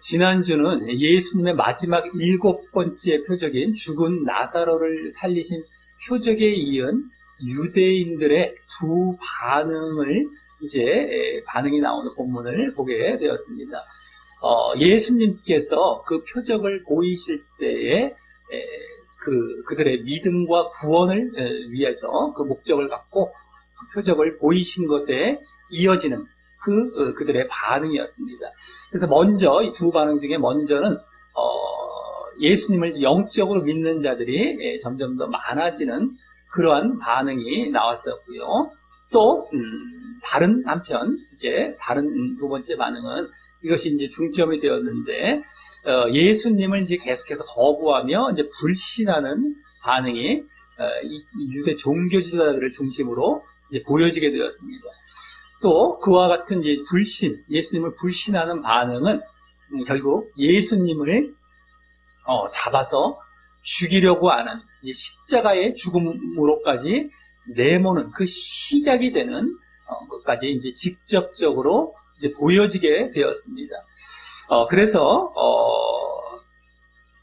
지난주는 예수님의 마지막 7번째 표적인 죽은 나사로를 살리신 표적에 이은 유대인들의 두 반응이 나오는 본문을 보게 되었습니다. 예수님께서 그 표적을 보이실 때에 그들의 믿음과 구원을 위해서 그 목적을 갖고 그 표적을 보이신 것에 이어지는 그들의 반응이었습니다. 그래서 먼저 이 두 반응 중에 먼저는 예수님을 영적으로 믿는 자들이 점점 더 많아지는 그러한 반응이 나왔었고요. 또 다른 한편 다른 두 번째 반응은 이것이 이제 중점이 되었는데 예수님을 이제 계속해서 거부하며 이제 불신하는 반응이 이 유대 종교 지도자들을 중심으로 이제 보여지게 되었습니다. 또 그와 같은 이제 예수님을 불신하는 반응은 결국 예수님을 잡아서 죽이려고 하는 이제 십자가의 죽음으로까지 내모는 그 시작이 되는 것까지 이제 직접적으로 이제 보여지게 되었습니다. 그래서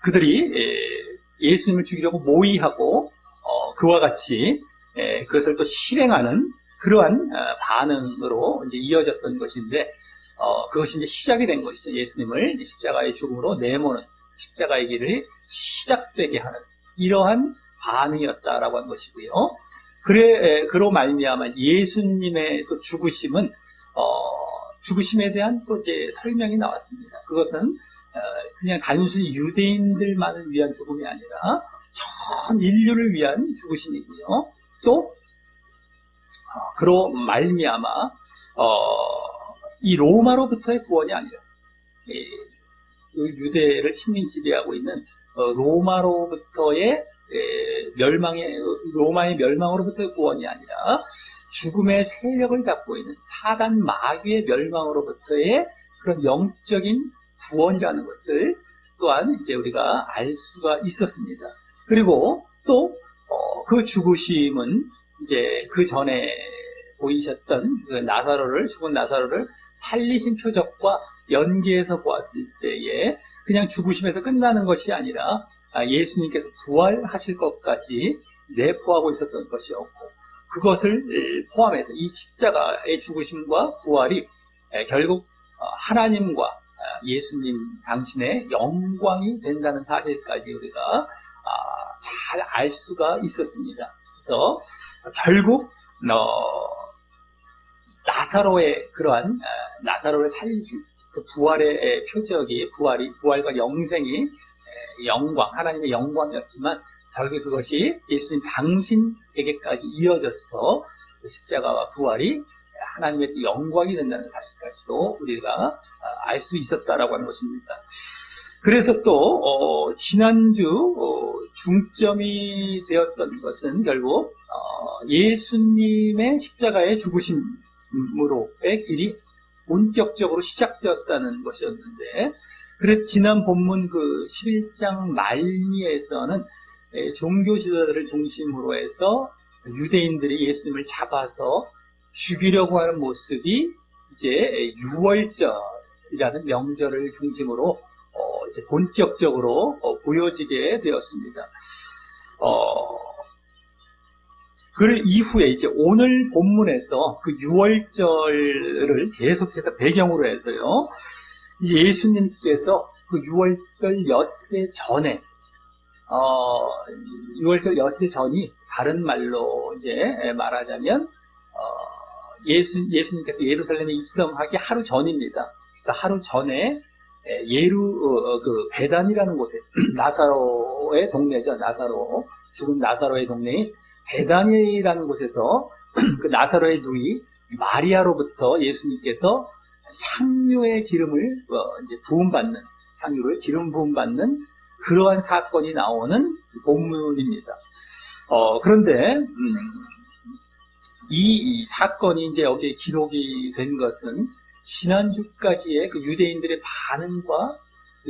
그들이 예수님을 죽이려고 모의하고 그와 같이 그것을 또 실행하는 그러한 반응으로 이제 이어졌던 것인데 그것이 이제 시작이 된 것이죠. 예수님을 십자가의 죽음으로 내모는 십자가의 길을 시작되게 하는 이러한 반응이었다라고 하는 것이고요. 그로 말미암아 예수님의 또 죽으심에 대한 또 이제 설명이 나왔습니다. 그것은 그냥 단순히 유대인들만을 위한 죽음이 아니라 전 인류를 위한 죽으심이고요. 또 그로 말미암아 이 로마로부터의 구원이 아니라 유대를 식민 지배하고 있는 로마의 멸망으로부터의 구원이 아니라 죽음의 세력을 잡고 있는 사단 마귀의 멸망으로부터의 그런 영적인 구원이라는 것을 또한 이제 우리가 알 수가 있었습니다. 그리고 또 그 죽으심은 이제 그 전에 보이셨던 그 죽은 나사로를 살리신 표적과 연계해서 보았을 때에 그냥 죽으심에서 끝나는 것이 아니라 예수님께서 부활하실 것까지 내포하고 있었던 것이었고 그것을 포함해서 이 십자가의 죽으심과 부활이 결국 하나님과 예수님 당신의 영광이 된다는 사실까지 우리가 잘 알 수가 있었습니다. 그래서 결국 나사로를 살리신 그 부활의 표적이 부활과 영생이 하나님의 영광이었지만 결국 그것이 예수님 당신에게까지 이어져서 십자가와 부활이 하나님의 영광이 된다는 사실까지도 우리가 알 수 있었다라고 하는 것입니다. 그래서 또 지난주 중점이 되었던 것은 결국 예수님의 십자가의 죽으심으로의 길이 본격적으로 시작되었다는 것이었는데 그래서 지난 본문 그 11장 말미에서는 종교 지도자들을 중심으로 해서 유대인들이 예수님을 잡아서 죽이려고 하는 모습이 이제 유월절이라는 명절을 중심으로 이제 본격적으로 보여지게 되었습니다. 그 이후에 이제 오늘 본문에서 그 유월절을 계속해서 배경으로 해서요. 이제 예수님께서 그 유월절 엿새 전에, 유월절 엿새 전이 다른 말로 이제 말하자면, 예수님께서 예루살렘에 입성하기 하루 전입니다. 그러니까 하루 전에 베단이라는 곳에 나사로의 동네죠. 죽은 나사로의 동네인 베단이라는 곳에서 그 나사로의 누이 마리아로부터 예수님께서 향유의 기름을 이제 기름 부음받는 그러한 사건이 나오는 본문입니다. 그런데 이 사건이 이제 여기에 기록이 된 것은 지난주까지의 그 유대인들의 반응과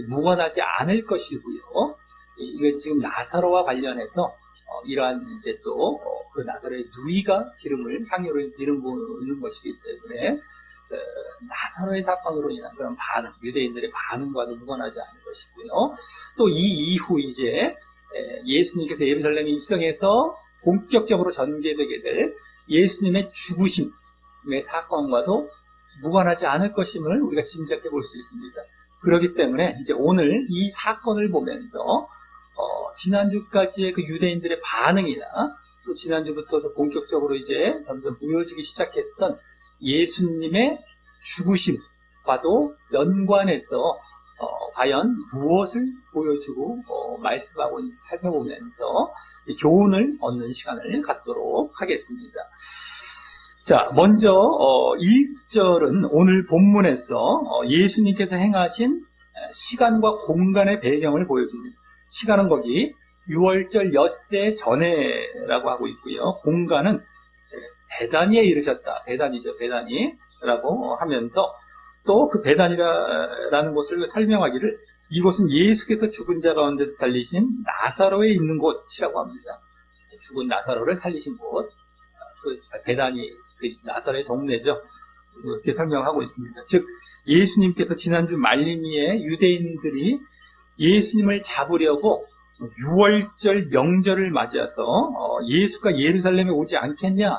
무관하지 않을 것이고요. 이게 지금 나사로와 관련해서 이러한 이제 또 그 나사로의 누이가 향유를 기름 부는 것이기 때문에 나사로의 사건으로 인한 그런 반응, 유대인들의 반응과도 무관하지 않은 것이고요. 또 이 이후 이제 예수님께서 예루살렘에 입성해서 본격적으로 전개되게 될 예수님의 죽으심의 사건과도 무관하지 않을 것임을 우리가 짐작해 볼 수 있습니다. 그렇기 때문에 이제 오늘 이 사건을 보면서 지난주까지의 그 유대인들의 반응이나 또 지난주부터 본격적으로 이제 점점 보여지기 시작했던 예수님의 죽으심과도 연관해서 과연 무엇을 보여주고 말씀하고 살펴보면서 교훈을 얻는 시간을 갖도록 하겠습니다. 자, 먼저 1절은 오늘 본문에서 예수님께서 행하신 시간과 공간의 배경을 보여줍니다. 시간은 거기 6월절 엿새 전에라고 하고 있고요. 공간은 베다니에 이르셨다. 베다니죠. 베다니라고 하면서 또 그 베다니라는 곳을 설명하기를 이곳은 예수께서 죽은 자 가운데서 살리신 나사로에 있는 곳이라고 합니다. 죽은 나사로를 살리신 곳, 그 베다니, 그 나사로의 동네죠. 이렇게 설명하고 있습니다. 즉 예수님께서 지난주 말미에 유대인들이 예수님을 잡으려고 6월절 명절을 맞이해서 예수가 예루살렘에 오지 않겠냐라고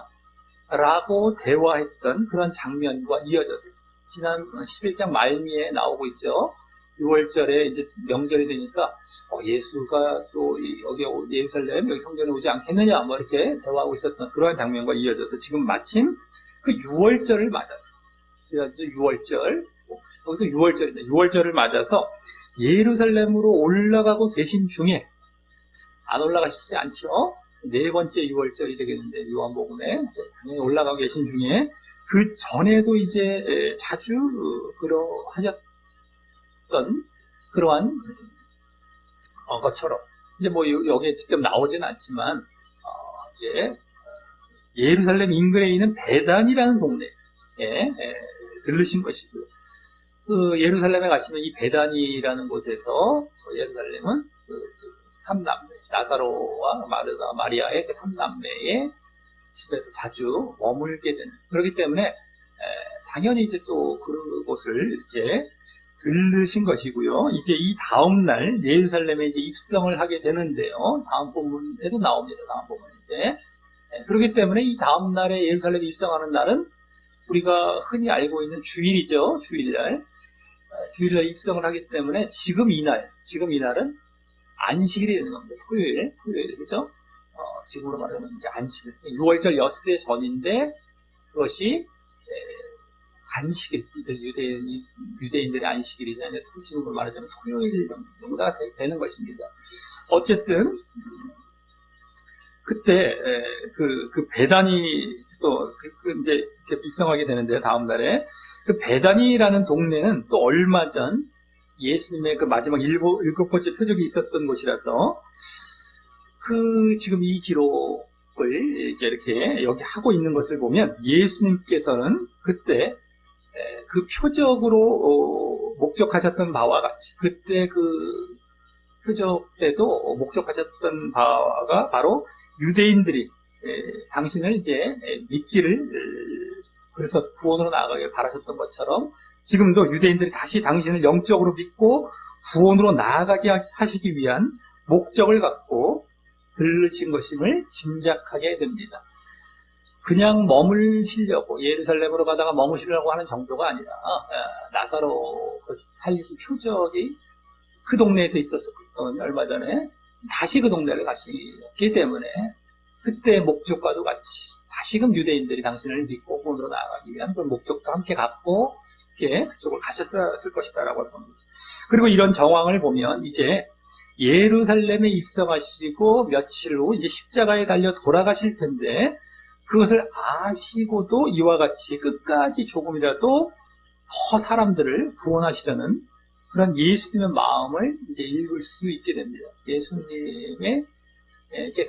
대화했던 그런 장면과 이어져서 지난 11장 말미에 나오고 있죠. 6월절에 이제 명절이 되니까 예수가 또 여기 예루살렘 여기 성전에 오지 않겠느냐 뭐 이렇게 대화하고 있었던 그러한 장면과 이어져서 지금 마침 그 6월절을 맞아서 지난주 6월절 여기도 6월절인데 6월절을 맞아서 예루살렘으로 올라가고 계신 중에 안 올라가시지 않죠? 네 번째 6월절이 되겠는데 요한복음에 당연히 올라가고 계신 중에 그 전에도 이제 자주 그러하셨던 그러한 것처럼 이제 뭐 여기에 직접 나오지는 않지만 이제 예루살렘 인근에 있는 베단이라는 동네에 들르신 것이고요. 그 예루살렘에 가시면 이 베단이라는 곳에서 예루살렘은 그 삼남매 나사로와 마르다 마리아의 그 삼남매의 집에서 자주 머물게 되는 그렇기 때문에 당연히 이제 또 그곳을 이렇게 들르신 것이고요. 이제 이 다음 날 예루살렘에 이제 입성을 하게 되는데요. 다음 본문에도 나옵니다. 다음 본문 이제 그렇기 때문에 이 다음 날에 예루살렘에 입성하는 날은 우리가 흔히 알고 있는 주일이죠. 주일날 입성을 하기 때문에 지금 이날은 안식일이 되는 겁니다. 토요일, 그죠? 지금으로 말하면 이제 안식일. 6월절 엿새 전인데, 그것이, 안식일, 유대인들의 안식일이 아니라 지금으로 말하자면 토요일 정도가 되는 것입니다. 어쨌든, 그때, 그 배단이 또, 이제, 이렇게 입성하게 되는데요, 다음날에. 그 배단이라는 동네는 또 얼마 전 예수님의 그 마지막 일곱 번째 표적이 있었던 곳이라서, 지금 이 기록을 이제 이렇게 여기 하고 있는 것을 보면 예수님께서는 그때 그 표적으로 목적하셨던 바와 같이, 그때 그 표적 때도 목적하셨던 바가 바로 유대인들이 당신을 이제 믿기를 그래서 구원으로 나아가길 바라셨던 것처럼 지금도 유대인들이 다시 당신을 영적으로 믿고 구원으로 나아가게 하시기 위한 목적을 갖고 들으신 것임을 짐작하게 됩니다. 그냥 머물시려고 예루살렘으로 가다가 머무시려고 하는 정도가 아니라 나사로 살리신 표적이 그 동네에서 있었거든요. 얼마 전에 다시 그 동네를 가시기 때문에 그때 목적과도 같이 다시금 유대인들이 당신을 믿고 구원으로 나아가기 위한 그 목적도 함께 갖고 이렇게 그쪽을 가셨을 것이다라고 할 겁니다. 그리고 이런 정황을 보면 이제 예루살렘에 입성하시고 며칠 후 이제 십자가에 달려 돌아가실 텐데 그것을 아시고도 이와 같이 끝까지 조금이라도 더 사람들을 구원하시려는 그런 예수님의 마음을 이제 읽을 수 있게 됩니다. 예수님께서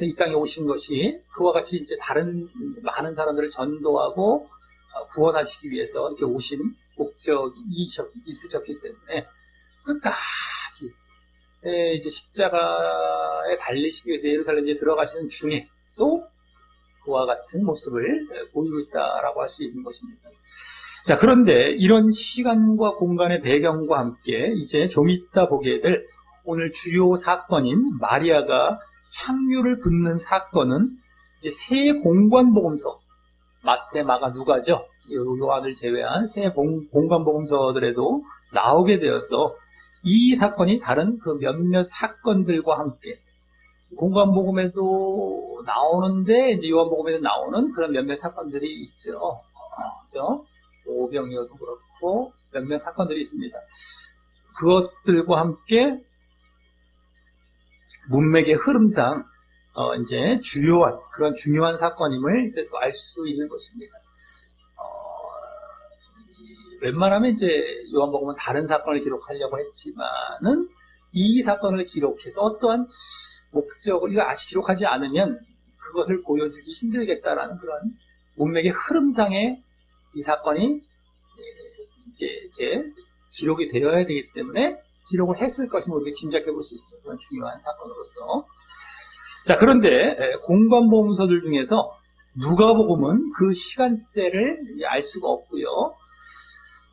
이 땅에 오신 것이 그와 같이 이제 다른 많은 사람들을 전도하고 구원하시기 위해서 이렇게 오신 목적이 있으셨기 때문에 끝까지 이제 십자가에 달리시기 위해서 예루살렘에 들어가시는 중에 또 그와 같은 모습을 보이고 있다라고 할 수 있는 것입니다. 자, 그런데 이런 시간과 공간의 배경과 함께 이제 좀 이따 보게 될 오늘 주요 사건인 마리아가 향유를 붓는 사건은 이제 세 공관복음서, 마태, 마가, 누가죠. 요한을 제외한 세 공관복음서들에도 나오게 되어서 이 사건이 다른 그 몇몇 사건들과 함께 공관복음에도 나오는데 이제 요한복음에도 나오는 그런 몇몇 사건들이 있죠. 그죠? 오병이어도 그렇고 몇몇 사건들이 있습니다. 그것들과 함께 문맥의 흐름상 이제 주요한 그런 중요한 사건임을 이제 또 알 수 있는 것입니다. 웬만하면 이제 요한복음은 다른 사건을 기록하려고 했지만은 이 사건을 기록해서 어떠한 목적을 이거 아직 기록하지 않으면 그것을 보여주기 힘들겠다라는 그런 문맥의 흐름상의 이 사건이 이제 기록이 되어야 되기 때문에 기록을 했을 것임을 우리가 짐작해 볼 수 있습니다. 그런 중요한 사건으로서. 자, 그런데 공관복음서들 중에서 누가복음은 그 시간대를 알 수가 없고요.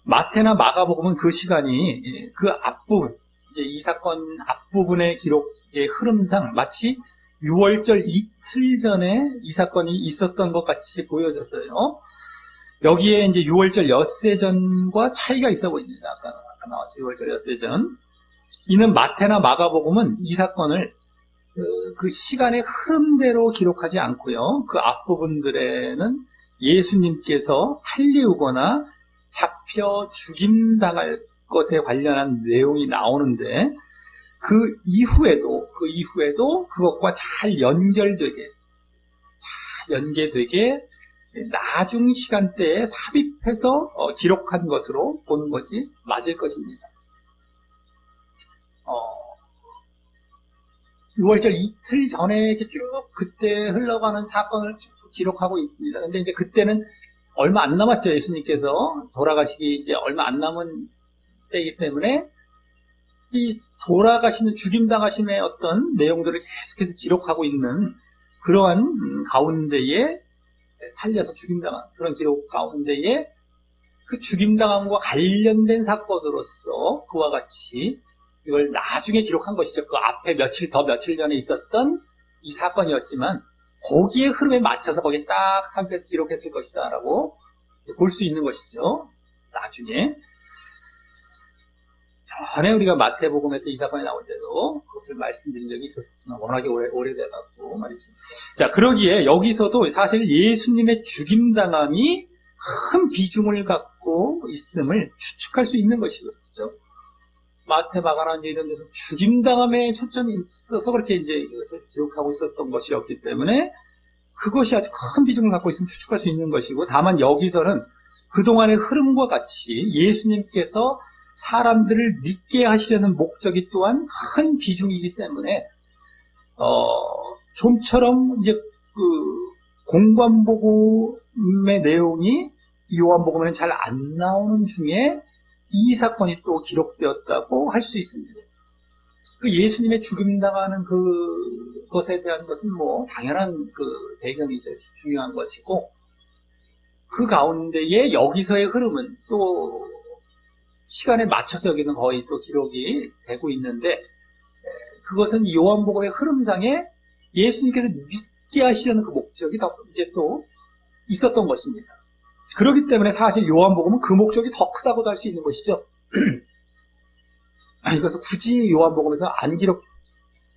마태나 마가복음은 그 시간이 그 앞부분, 이제 이 사건 앞부분의 기록의 흐름상 마치 6월절 이틀 전에 이 사건이 있었던 것 같이 보여졌어요. 여기에 이제 6월절 엿새 전과 차이가 있어 보입니다. 아까 나왔죠. 6월절 엿새 전. 이는 마태나 마가복음은 이 사건을 그 시간의 흐름대로 기록하지 않고요. 그 앞부분들에는 예수님께서 살리우거나 잡혀 죽임당할 것에 관련한 내용이 나오는데 그 이후에도 그것과 잘 연계되게 나중 시간대에 삽입해서 기록한 것으로 보는 것이 맞을 것입니다. 6월절 이틀 전에 이렇게 쭉 그때 흘러가는 사건을 쭉 기록하고 있습니다. 근데 이제 그때는 얼마 안 남았죠. 예수님께서 돌아가시기 이제 얼마 안 남은 때이기 때문에 이 돌아가시는 죽임당하심의 어떤 내용들을 계속해서 기록하고 있는 그러한 가운데에 팔려서 죽임당한 그런 기록 가운데에 그 죽임당함과 관련된 사건으로서 그와 같이 이걸 나중에 기록한 것이죠. 그 앞에 며칠 전에 있었던 이 사건이었지만 거기에 흐름에 맞춰서 거기에 딱 삽입해서 기록했을 것이다 라고 볼 수 있는 것이죠. 나중에 전에 우리가 마태복음에서 이 사건이 나올 때도 그것을 말씀드린 적이 있었지만 워낙에 오래돼갖고 말이죠. 자, 그러기에 여기서도 사실 예수님의 죽임당함이 큰 비중을 갖고 있음을 추측할 수 있는 것이죠. 마태, 마가나 이런 데서 죽임당함에 초점이 있어서 그렇게 이제 이것을 기록하고 있었던 것이었기 때문에 그것이 아주 큰 비중을 갖고 있으면 추측할 수 있는 것이고, 다만 여기서는 그동안의 흐름과 같이 예수님께서 사람들을 믿게 하시려는 목적이 또한 큰 비중이기 때문에 좀처럼 이제 그 공관복음의 내용이 요한복음에는 잘 안 나오는 중에 이 사건이 또 기록되었다고 할 수 있습니다. 그 예수님의 죽임당하는 그것에 대한 것은 뭐 당연한 그 배경이죠. 중요한 것이고, 그 가운데에 여기서의 흐름은 또 시간에 맞춰서 여기는 거의 또 기록이 되고 있는데, 그것은 요한복음의 흐름상에 예수님께서 믿게 하시려는 그 목적이 이제 또 있었던 것입니다. 그렇기 때문에 사실 요한복음은 그 목적이 더 크다고도 할 수 있는 것이죠. 이것을 굳이 요한복음에서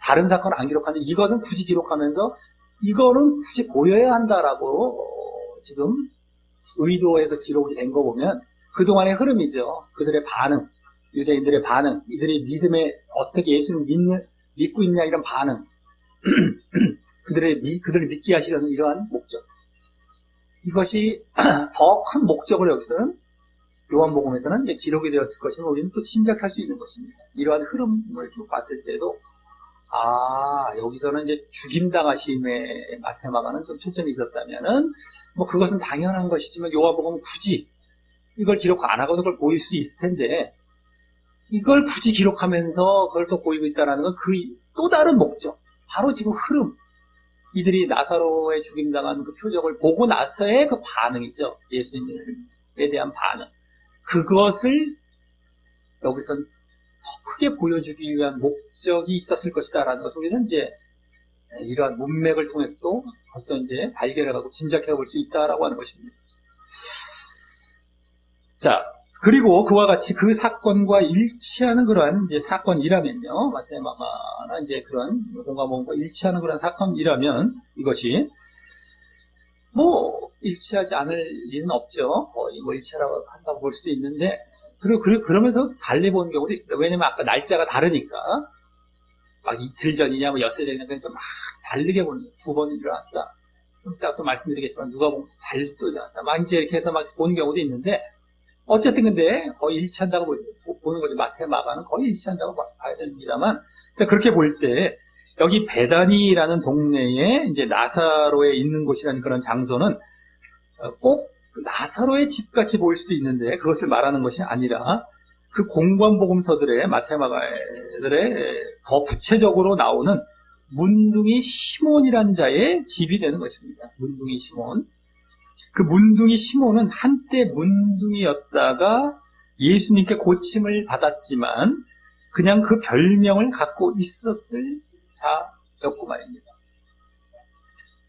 다른 사건을 안 기록하는, 이거는 굳이 기록하면서 이거는 굳이 보여야 한다라고 지금 의도해서 기록이 된 거 보면 그동안의 흐름이죠. 그들의 반응, 유대인들의 반응, 이들의 믿음에 어떻게 예수를 믿고 있냐 이런 반응, 그들을 믿게 하시려는 이러한 목적, 이것이 더 큰 목적으로 여기서는 요한복음에서는 기록이 되었을 것임을 우리는 또 짐작할 수 있는 것입니다. 이러한 흐름을 쭉 봤을 때도 여기서는 이제 죽임당하심에 마태마가는 좀 초점이 있었다면은 뭐 그것은 당연한 것이지만 요한복음은 굳이 이걸 기록 안 하고도 그걸 보일 수 있을 텐데 이걸 굳이 기록하면서 그걸 또 보이고 있다는 건 그 또 다른 목적, 바로 지금 흐름, 이들이 나사로의 죽임당한 그 표적을 보고 나서의 그 반응이죠. 예수님을 대한 반응, 그것을 여기선 더 크게 보여주기 위한 목적이 있었을 것이다라는 것을 우리는 이제 이러한 문맥을 통해서도 벌써 이제 발견해가고 짐작해 볼 수 있다라고 하는 것입니다. 자, 그리고 그와 같이 그 사건과 일치하는 그러한 이제 사건이라면요, 마태, 마가나 이제 그런 공감원과 일치하는 그런 사건이라면 이것이 뭐 일치하지 않을 리는 없죠. 거의 뭐 일치하라고 한다고 볼 수도 있는데, 그러면서 달리 보는 경우도 있습니다. 왜냐면 아까 날짜가 다르니까 막 이틀 전이냐 뭐 엿새 전이냐 그러니까 막 다르게 보는 거예요. 2번 일어났다. 좀 이따 또 말씀드리겠지만 누가 보면 달리 또 일어났다. 막 이제 이렇게 해서 막 보는 경우도 있는데, 어쨌든 근데 거의 일치한다고 보는 거죠. 마태, 마가는 거의 일치한다고 봐야 됩니다만, 그렇게 볼 때 여기 베다니라는 동네에 이제 나사로에 있는 곳이라는 그런 장소는 꼭 나사로의 집같이 보일 수도 있는데, 그것을 말하는 것이 아니라 그 공관복음서들의 마태, 마가들의 더 구체적으로 나오는 문둥이 시몬이라는 자의 집이 되는 것입니다. 문둥이 시몬. 그 문둥이 시몬은 한때 문둥이였다가 예수님께 고침을 받았지만 그냥 그 별명을 갖고 있었을 자였고 말입니다.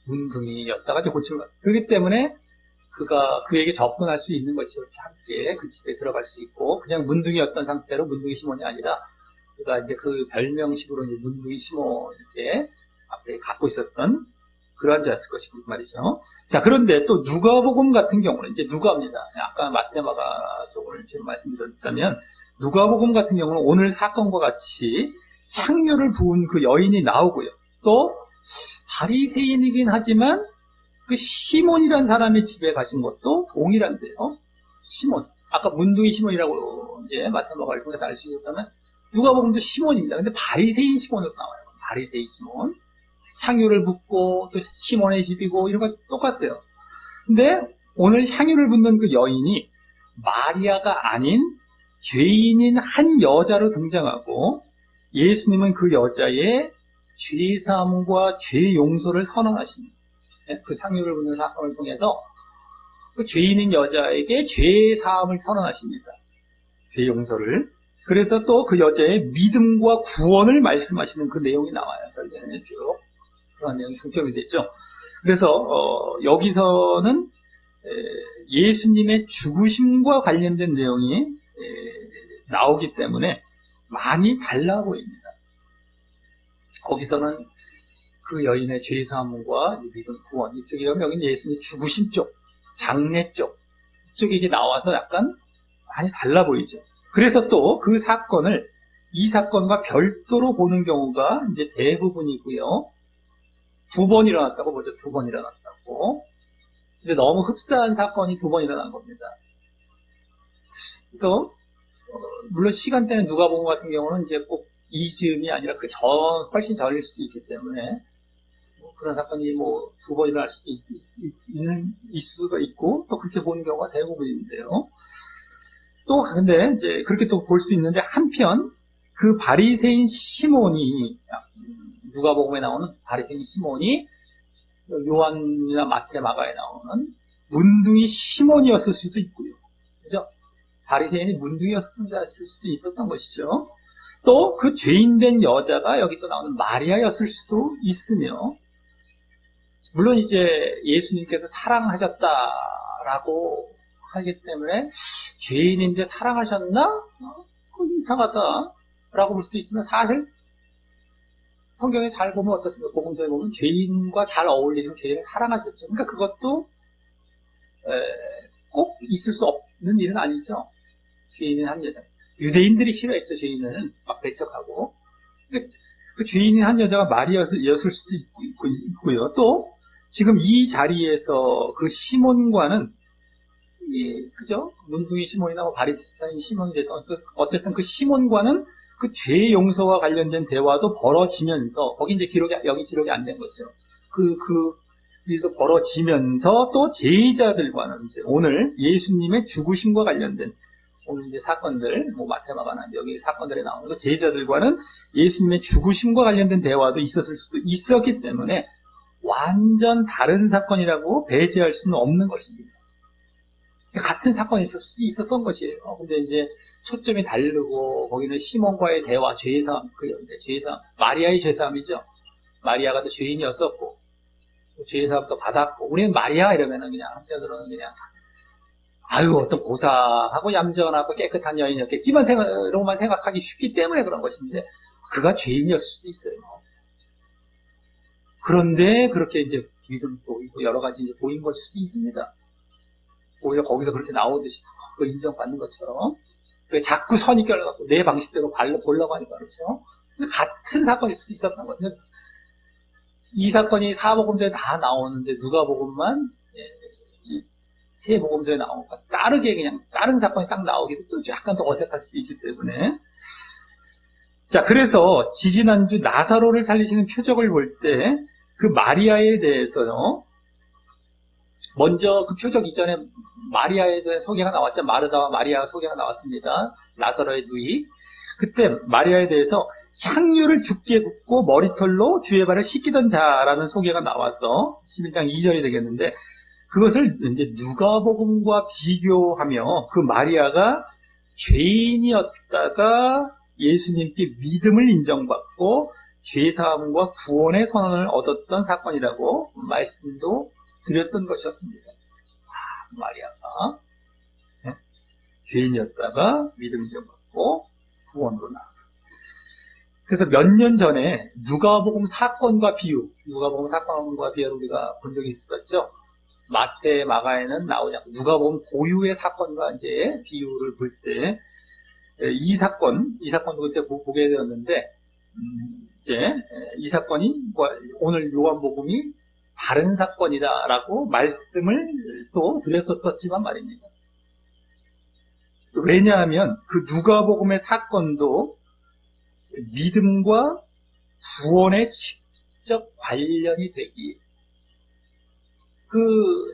문둥이였다가 이제 고침을 받았다. 그렇기 때문에 그가 그에게 접근할 수 있는 것이 이렇게 함께 그 집에 들어갈 수 있고, 그냥 문둥이였던 상태로 문둥이 시몬이 아니라 그가 이제 그 별명식으로 이제 문둥이 시몬 이렇게 앞에 갖고 있었던 그러한 자였을 것이고 말이죠. 자, 그런데 또 누가복음 같은 경우는 이제 누가입니다. 아까 마태, 마가 쪽을 말씀드렸다면 누가복음 같은 경우는 오늘 사건과 같이 향유를 부은 그 여인이 나오고요. 또 바리새인이긴 하지만 그 시몬이라는 사람의 집에 가신 것도 동일한데요. 시몬. 아까 문둥이 시몬이라고 이제 마태, 마가를 통해서 알 수 있었다면 누가복음도 시몬입니다. 근데 바리새인 시몬으로 나와요. 바리새인 시몬. 향유를 붓고 또 시몬의 집이고 이런 거 똑같아요. 근데 오늘 향유를 붓는 그 여인이 마리아가 아닌 죄인인 한 여자로 등장하고, 예수님은 그 여자의 죄사함과 죄 용서를 선언하십니다. 그 향유를 붓는 사건을 통해서 그 죄인인 여자에게 죄사함을 선언하십니다. 죄 용서를. 그래서 또 그 여자의 믿음과 구원을 말씀하시는 그 내용이 나와요. 결국에는 쭉 그런 내용이 중점이 됐죠. 그래서 여기서는 예수님의 죽으심과 관련된 내용이 나오기 때문에 많이 달라 보입니다. 거기서는 그 여인의 죄사함과 믿음, 구원 이쪽이라면 여기는 예수님의 죽으심 쪽, 장례 쪽 이쪽이 이게 나와서 약간 많이 달라 보이죠. 그래서 또 그 사건을 이 사건과 별도로 보는 경우가 이제 대부분이고요. 2번 일어났다고 보죠. 2번 일어났다고. 근데 너무 흡사한 사건이 2번 일어난 겁니다. 그래서 물론 시간대는 누가복음 같은 경우는 이제 꼭 이즈음이 아니라 그 훨씬 전일 수도 있기 때문에 그런 사건이 뭐 2번 일어날 수도 있을 수가 있고, 또 그렇게 보는 경우가 대부분인데요. 또 근데 이제 그렇게 또 볼 수도 있는데, 한편 그 바리새인 시몬이, 누가복음에 나오는 바리새인 시몬이 요한이나 마태, 마가에 나오는 문둥이 시몬이었을 수도 있고요. 그죠? 바리새인이 문둥이였을 수도 있었던 것이죠. 또 그 죄인된 여자가 여기 또 나오는 마리아였을 수도 있으며, 물론 이제 예수님께서 사랑하셨다라고 하기 때문에 죄인인데 사랑하셨나? 이상하다라고 볼 수도 있지만, 사실 성경에 잘 보면 어떻습니까? 복음서에 보면 죄인과 잘 어울리시면 죄인을 사랑하셨죠. 그러니까 그것도 꼭 있을 수 없는 일은 아니죠. 죄인인 한 여자. 유대인들이 싫어했죠. 죄인은 막 배척하고. 그 죄인인 한 여자가 마리아였을 수도 있고요. 또 지금 이 자리에서 그 시몬과는 그죠? 문둥이 시몬이나 뭐 바리새인 시몬이 됐던 어쨌든 그 시몬과는 그 죄 용서와 관련된 대화도 벌어지면서, 거기 이제 여기 기록이 안 된 거죠. 그 일도 벌어지면서 또 제자들과는 이제 오늘 예수님의 죽으심과 관련된 오늘 이제 사건들, 뭐 마태, 마가나 여기 사건들에 나오는 그 제자들과는 예수님의 죽으심과 관련된 대화도 있었을 수도 있었기 때문에 완전 다른 사건이라고 배제할 수는 없는 것입니다. 같은 사건이 있었던 것이에요. 근데 이제 초점이 다르고 거기는 시몬과의 대화, 죄사함, 죄사함, 마리아의 죄사함이죠. 마리아가 또 죄인이었었고 죄사함도 받았고 우리는 마리아 이러면은 그냥 한편으로는 그냥 아유 어떤 보사하고 얌전하고 깨끗한 여인이었겠지만 이런만 생각하기 쉽기 때문에 그런 것인데 그가 죄인이었을 수도 있어요. 그런데 그렇게 이제 믿음도 보이고 여러 가지 이제 보인 걸 수도 있습니다. 오히려 거기서 그렇게 나오듯이 그거 인정받는 것처럼 자꾸 선입견을 갖고 내 방식대로 보려고 하니까 그렇죠. 같은 사건일 수도 있었던 거예요. 이 사건이 사복음서에 다 나오는데 누가복음만 세 복음서에 나오니까 다르게 그냥 다른 사건이 딱 나오기도 또 약간 더 어색할 수도 있기 때문에 자 그래서 지지난주 나사로를 살리시는 표적을 볼 때 그 마리아에 대해서요 먼저 그 표적 이전에 마리아에 대한 소개가 나왔죠. 마르다와 마리아 소개가 나왔습니다. 나사로의 누이 그때 마리아에 대해서 향유를 죽게 붓고 머리털로 주의 발을 씻기던 자라는 소개가 나와서 11장 2절이 되겠는데 그것을 이제 누가복음과 비교하며 그 마리아가 죄인이었다가 예수님께 믿음을 인정받고 죄사함과 구원의 선언을 얻었던 사건이라고 말씀도 드렸던 것이었습니다. 마리아가 죄인이었다가 믿음 인정받고 구원으로 나아가. 그래서 몇 년 전에 누가복음 사건과 비유를 우리가 본 적이 있었죠. 마태, 마가에는 나오지 않고 누가복음 고유의 사건과 이제 비유를 볼 때 이 사건도 그때 보게 되었는데 이제 이 사건이 오늘 요한복음이 다른 사건이다라고 말씀을 또 드렸었지만 말입니다. 왜냐하면 그 누가복음의 사건도 믿음과 구원에 직접 관련이 되기 그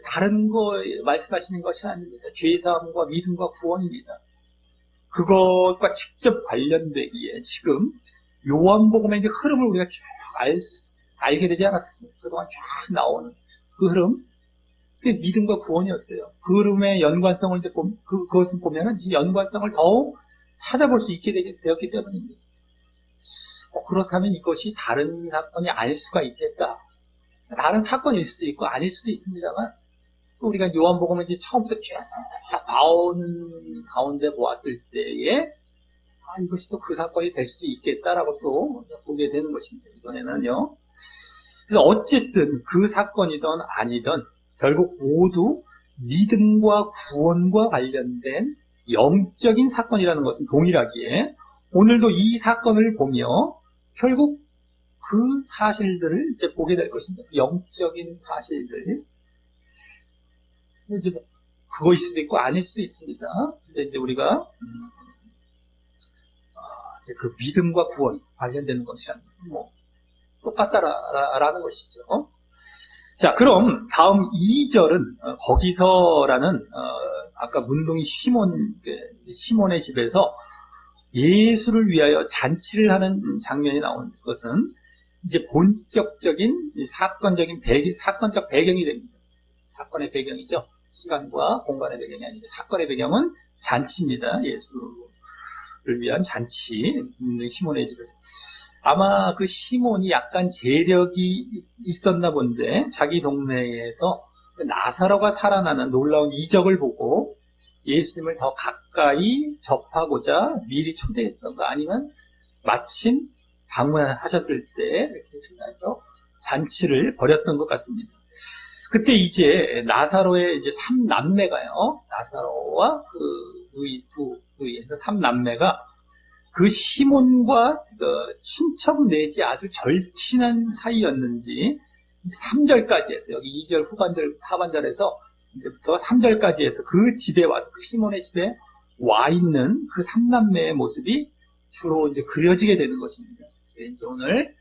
다른 거 말씀하시는 것이 아닙니다. 죄사함과 믿음과 구원입니다. 그것과 직접 관련되기에 지금 요한복음의 이제 흐름을 우리가 쭉 알게 되지 않았습니까? 그동안 쫙 나오는 그 흐름, 그게 믿음과 구원이었어요. 그 흐름의 연관성을 이제 그것을 보면은 이 연관성을 더욱 찾아볼 수 있게 되었기 때문입니다. 그렇다면 이것이 다른 사건이 아닐 수가 있겠다. 다른 사건일 수도 있고 아닐 수도 있습니다만 또 우리가 요한복음을 이제 처음부터 쭉 가운데 보았을 때에 이것이 또 그 사건이 될 수도 있겠다라고 또 보게 되는 것입니다. 이번에는요. 그래서 어쨌든 그 사건이든 아니든 결국 모두 믿음과 구원과 관련된 영적인 사건이라는 것은 동일하기에 오늘도 이 사건을 보며 결국 그 사실들을 이제 보게 될 것입니다. 영적인 사실들. 이제 그거일 수도 있고 아닐 수도 있습니다. 근데 이제 우리가 이제 그 믿음과 구원 관련되는 것이라는 것은 뭐 똑같다라는 것이죠. 자, 그럼 다음 2절은 거기서라는 아까 문둥이 시몬의 집에서 예수를 위하여 잔치를 하는 장면이 나온 것은 이제 본격적인 사건적 배경이 됩니다. 사건의 배경이죠. 시간과 공간의 배경이 아니죠. 사건의 배경은 잔치입니다. 예수를 위한 잔치. 시몬의 집에서. 아마 그 시몬이 약간 재력이 있었나 본데 자기 동네에서 나사로가 살아나는 놀라운 이적을 보고 예수님을 더 가까이 접하고자 미리 초대했던가 아니면 마침 방문하셨을 때 이렇게 초대해서 잔치를 벌였던 것 같습니다. 그때 이제 나사로의 이제 3남매가요. 나사로와 그 누이에서 3남매가 그 시몬과 그 친척 내지 아주 절친한 사이였는지 3절까지 해서 여기 2절 하반절에서 이제부터 3절까지 해서 그 집에 와서 그 시몬의 집에 와 있는 그 3남매의 모습이 주로 이제 그려지게 되는 것입니다. 왠지 오늘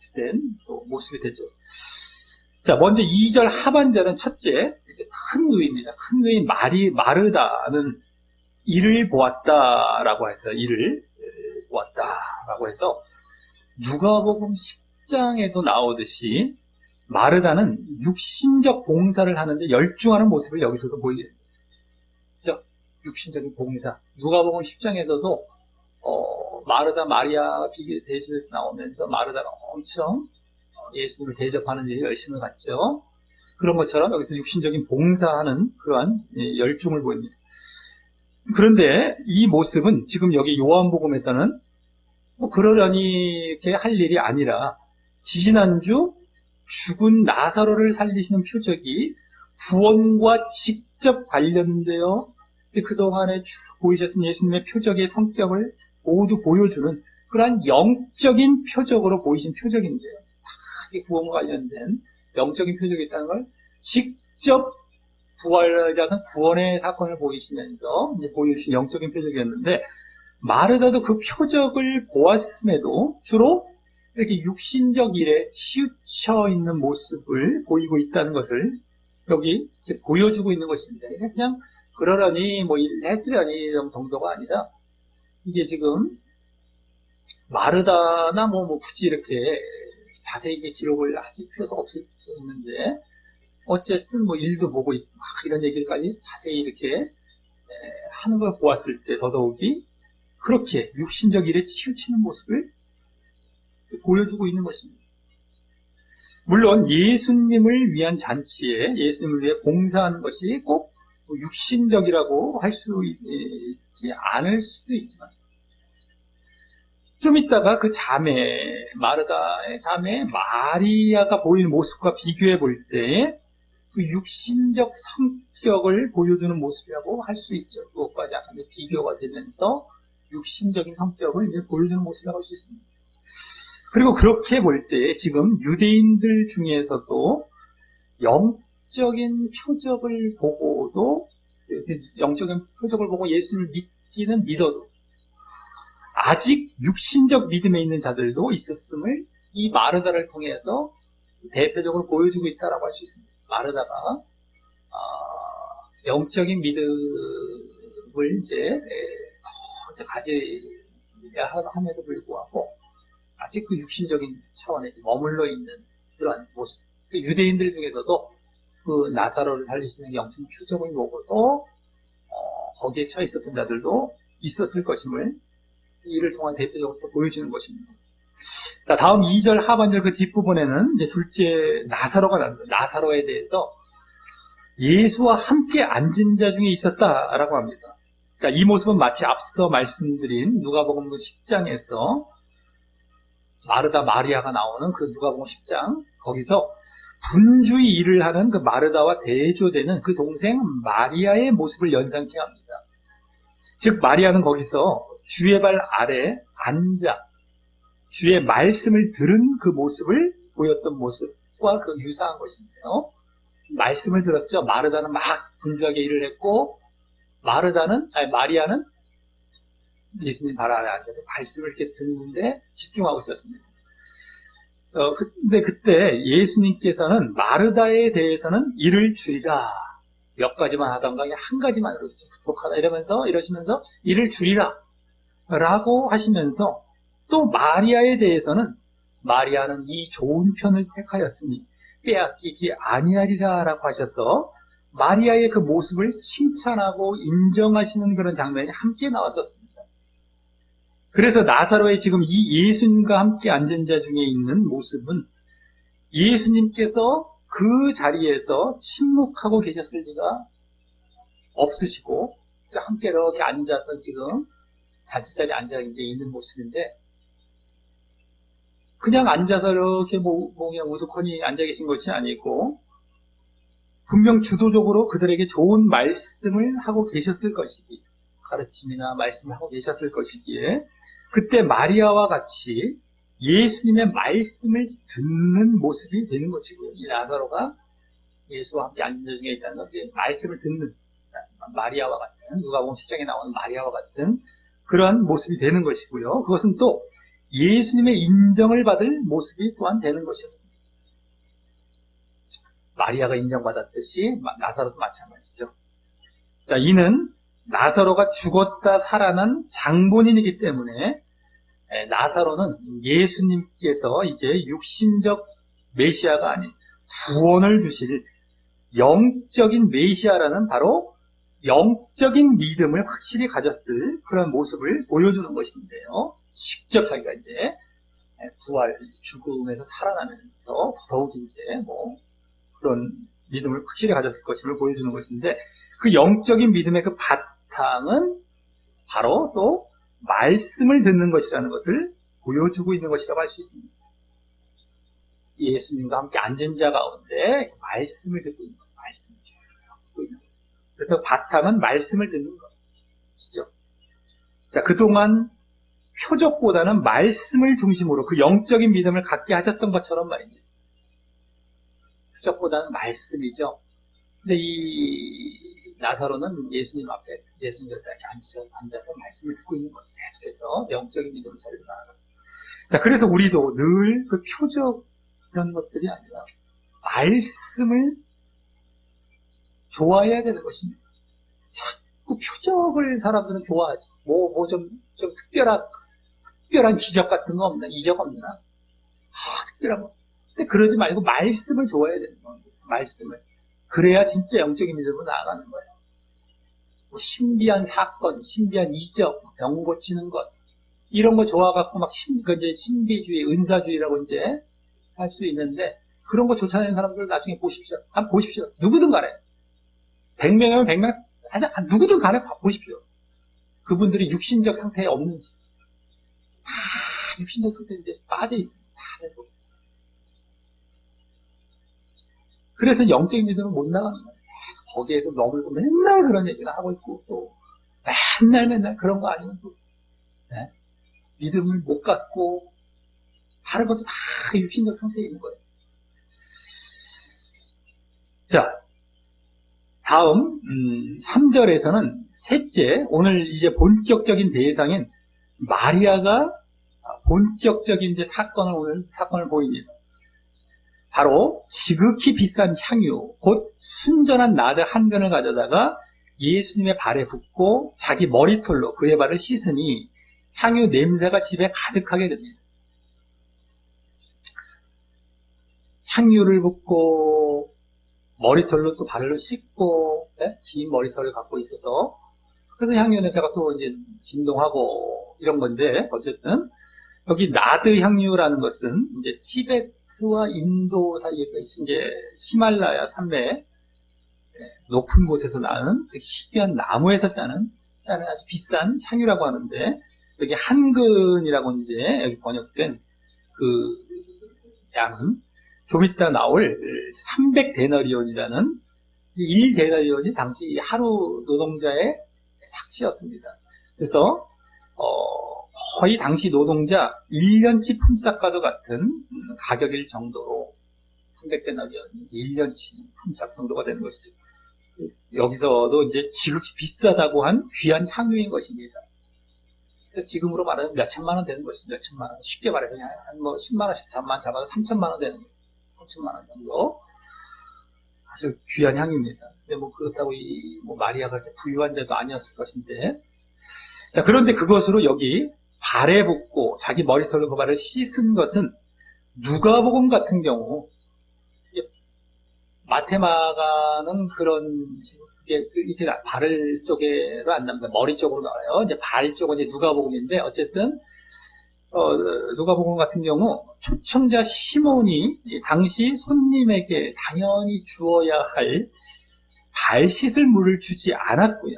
주된 또 모습이 되죠. 자, 먼저 2절 하반절은 첫째 이제 큰 누이입니다. 큰 누이 마르다는 이를 보았다라고 해서 이를 보았다라고 해서 누가복음 10장에도 나오듯이 마르다는 육신적 봉사를 하는데 열중하는 모습을 여기서도 보이게 됩니다. 육신적인 봉사. 누가복음 10장에서도 마르다 마리아 비교 대조에서 나오면서 마르다가 엄청 예수님을 대접하는 일에 열심을 갖죠. 그런 것처럼 여기서 육신적인 봉사하는 그러한 열중을 보입니다. 그런데 이 모습은 지금 여기 요한복음에서는 그러려니 이렇게 할 일이 아니라 지지난주 죽은 나사로를 살리시는 표적이 구원과 직접 관련되어 그동안에 쭉 보이셨던 예수님의 표적의 성격을 모두 보여주는 그러한 영적인 표적으로 보이신 표적인데요. 다 구원과 관련된 영적인 표적이 있다는 걸 직접 부활이라는 구원의 사건을 보이시면서 이제 보여주신 영적인 표적이었는데, 마르다도 그 표적을 보았음에도 주로 이렇게 육신적 일에 치우쳐 있는 모습을 보이고 있다는 것을 여기 이제 보여주고 있는 것입니다. 그냥 그러려니 했으려니 정도가 아니라, 이게 지금 마르다나 굳이 이렇게 자세히 기록을 하실 필요도 없을 수 있는데, 어쨌든 일도 보고 이런 얘기까지 자세히 이렇게 하는 걸 보았을 때 더더욱이 그렇게 육신적 일에 치우치는 모습을 보여주고 있는 것입니다. 물론 예수님을 위한 잔치에 예수님을 위해 봉사하는 것이 꼭 육신적이라고 할 수 있지 않을 수도 있지만, 좀 있다가 그 자매, 마르다의 자매 마리아가 보이는 모습과 비교해 볼 때 그 육신적 성격을 보여주는 모습이라고 할 수 있죠. 그것과 약간 비교가 되면서 육신적인 성격을 이제 보여주는 모습이라고 할 수 있습니다. 그리고 그렇게 볼 때 지금 유대인들 중에서도 영적인 표적을 보고도, 영적인 표적을 보고 예수님을 믿기는 믿어도 아직 육신적 믿음에 있는 자들도 있었음을 이 마르다를 통해서 대표적으로 보여주고 있다라고 할 수 있습니다. 마르다가 영적인 믿음을 이제 가져야 함에도 불구하고 아직 그 육신적인 차원에 머물러 있는 그러한 모습. 유대인들 중에서도 그 나사로를 살리시는 영적인 표적을 보고도 거기에 처해 있었던 자들도 있었을 것임을 이를 통한 대표적으로 또 보여주는 것입니다. 자, 다음 2절 하반절 그 뒷부분에는 이제 둘째 나사로가 나옵니다. 나사로에 대해서 예수와 함께 앉은 자 중에 있었다라고 합니다. 자, 이 모습은 마치 앞서 말씀드린 누가복음 10장에서 마르다 마리아가 나오는 그 누가복음 10장, 거기서 분주히 일을 하는 그 마르다와 대조되는 그 동생 마리아의 모습을 연상케 합니다. 즉 마리아는 거기서 주의 발 아래 앉아 주의 말씀을 들은 그 모습을 보였던 모습과 그 유사한 것인데요. 말씀을 들었죠. 마르다는 막 분주하게 일을 했고, 마리아는 예수님 발 아래 앉아서 말씀을 이렇게 듣는데 집중하고 있었습니다. 근데 그때 예수님께서는 마르다에 대해서는 일을 줄이라. 몇 가지만 하던가 그냥 한 가지만으로 부족하다 이러시면서 일을 줄이라. 라고 하시면서 또 마리아에 대해서는 마리아는 이 좋은 편을 택하였으니 빼앗기지 아니하리라 라고 하셔서 마리아의 그 모습을 칭찬하고 인정하시는 그런 장면이 함께 나왔었습니다. 그래서 나사로의 지금 이 예수님과 함께 앉은 자 중에 있는 모습은 예수님께서 그 자리에서 침묵하고 계셨을 리가 없으시고 함께 이렇게 앉아서 지금 잔치자리에 앉아 이제 있는 모습인데, 그냥 앉아서 이렇게 그냥 우두커니 앉아 계신 것이 아니고 분명 주도적으로 그들에게 좋은 말씀을 하고 계셨을 것이기, 가르침이나 말씀을 하고 계셨을 것이기에 그때 마리아와 같이 예수님의 말씀을 듣는 모습이 되는 것이고요. 이 나사로가 예수와 함께 앉은 자 중에 있다는 건 말씀을 듣는 마리아와 같은, 누가복음 10장에 나오는 마리아와 같은 그러한 모습이 되는 것이고요. 그것은 또 예수님의 인정을 받을 모습이 또한 되는 것이었습니다. 마리아가 인정받았듯이 나사로도 마찬가지죠. 자, 이는 나사로가 죽었다 살아난 장본인이기 때문에 나사로는 예수님께서 이제 육신적 메시아가 아닌 구원을 주실 영적인 메시아라는 바로 영적인 믿음을 확실히 가졌을 그런 모습을 보여주는 것인데요. 직접 자기가 이제 부활, 죽음에서 살아나면서 더더욱 이제 그런 믿음을 확실히 가졌을 것임을 보여주는 것인데, 그 영적인 믿음의 그 바탕은 바로 또 말씀을 듣는 것이라는 것을 보여주고 있는 것이라고 할 수 있습니다. 예수님과 함께 앉은 자 가운데 말씀을 듣고 있는 거예요. 말씀을 듣고 있는 거죠. 그래서 바탕은 말씀을 듣는 것이죠. 자, 그동안 표적보다는 말씀을 중심으로 그 영적인 믿음을 갖게 하셨던 것처럼 말입니다. 표적보다는 말씀이죠. 근데 이 나사로는 예수님 앞에, 예수님 옆에 이렇게 앉아서 말씀을 듣고 있는 거예요. 계속해서 영적인 믿음을 살리고 나아갔어요. 자, 그래서 우리도 늘 그 표적, 이런 것들이 아니라 말씀을 좋아해야 되는 것입니다. 자꾸 표적을 사람들은 좋아하지. 좀 특별한 기적 같은 거 없나? 이적 없나? 특별한 거. 근데 그러지 말고 말씀을 좋아해야 되는 겁니다. 말씀을. 그래야 진짜 영적인 믿음으로 나아가는 거예요. 신비한 사건, 신비한 이적, 병 고치는 것, 이런 거 좋아갖고 막 이제 신비주의, 은사주의라고 이제 할 수 있는데, 그런 거 쫓아내는 사람들 나중에 보십시오. 한번 보십시오. 누구든 간에. 100명이면 100명, 누구든 간에 보십시오. 그분들이 육신적 상태에 없는지. 다 육신적 상태에 이제 빠져 있습니다. 다들. 그래서 영적인 믿음은 못 나가는 거예요. 계속 거기에서 머물고 맨날 그런 얘기를 하고 있고, 또 맨날 그런 거 아니면 또 믿음을 못 갖고 다른 것도 다 육신적 상태에 있는 거예요. 자, 다음 3절에서는 셋째, 오늘 이제 본격적인 대상인 마리아가 본격적인 이제 사건을 보입니다. 바로 지극히 비싼 향유, 곧 순전한 나드 한 근을 가져다가 예수님의 발에 붓고 자기 머리털로 그의 발을 씻으니 향유 냄새가 집에 가득하게 됩니다. 향유를 붓고 머리털로 또 발로 씻고, 긴 머리털을 갖고 있어서, 그래서 향유 냄새가 또 이제 진동하고 이런 건데, 어쨌든 여기 나드 향유라는 것은 이제 티베트와 인도 사이에 이제 히말라야 산맥 높은 곳에서 나는 희귀한 나무에서 짜는 아주 비싼 향유라고 하는데, 여기 한근이라고 이제 여기 번역된 그 양은 좀 이따 나올 300데나리온이라는 1데나리온이 당시 하루 노동자의 삭시였습니다. 그래서 거의 당시 노동자 1년치 품삯과도 같은 가격일 정도로 300데나리온, 1년치 품삯 정도가 되는 것이죠. 여기서도 이제 지극히 비싸다고 한 귀한 향유인 것입니다. 그래서 지금으로 말하면 몇 천만 원 되는 것이죠. 몇 천만 원. 쉽게 말해서 한 10만 원씩 잡아서 3천만 원 되는 거예요. 3천만 원 정도. 아주 귀한 향유입니다. 근데 그렇다고 마리아가 그렇게 부유한 자도 아니었을 것인데. 자, 그런데 그것으로 여기 발에 붓고 자기 머리털로 그 발을 씻은 것은 누가복음 같은 경우, 마테마가는 그런 식으로 이렇게 발을 쪽으로 안 나옵니다. 머리 쪽으로 나와요. 이제 발 쪽은 이제 누가복음인데, 어쨌든 누가복음 같은 경우 초청자 시몬이 당시 손님에게 당연히 주어야 할 발 씻을 물을 주지 않았고요.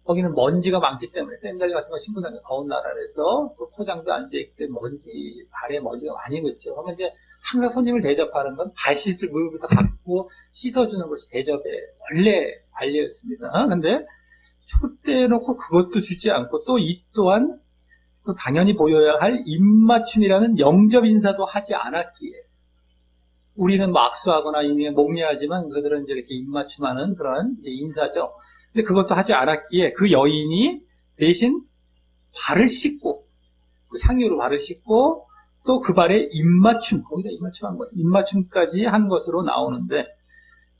거기는 먼지가 많기 때문에 샌들 같은 거 신고 다니는 더운 나라라서 또 포장도 안 돼 있기 때문에 발에 먼지가 많이 묻죠. 그러면 이제 항상 손님을 대접하는 건 발 씻을 물부터 갖고 씻어주는 것이 대접의 원래 관례였습니다. 근데 촛대놓고 그것도 주지 않고 또 이 또한 또 당연히 보여야 할 입맞춤이라는 영접 인사도 하지 않았기에, 우리는 악수하거나 목례하지만 그들은 이제 이렇게 입맞춤하는 그런 이제 인사죠. 근데 그것도 하지 않았기에 그 여인이 대신 발을 씻고, 그 향유로 발을 씻고 또 그 발에 입맞춤, 거기다 입맞춤한 거예요. 입맞춤까지 한 것으로 나오는데,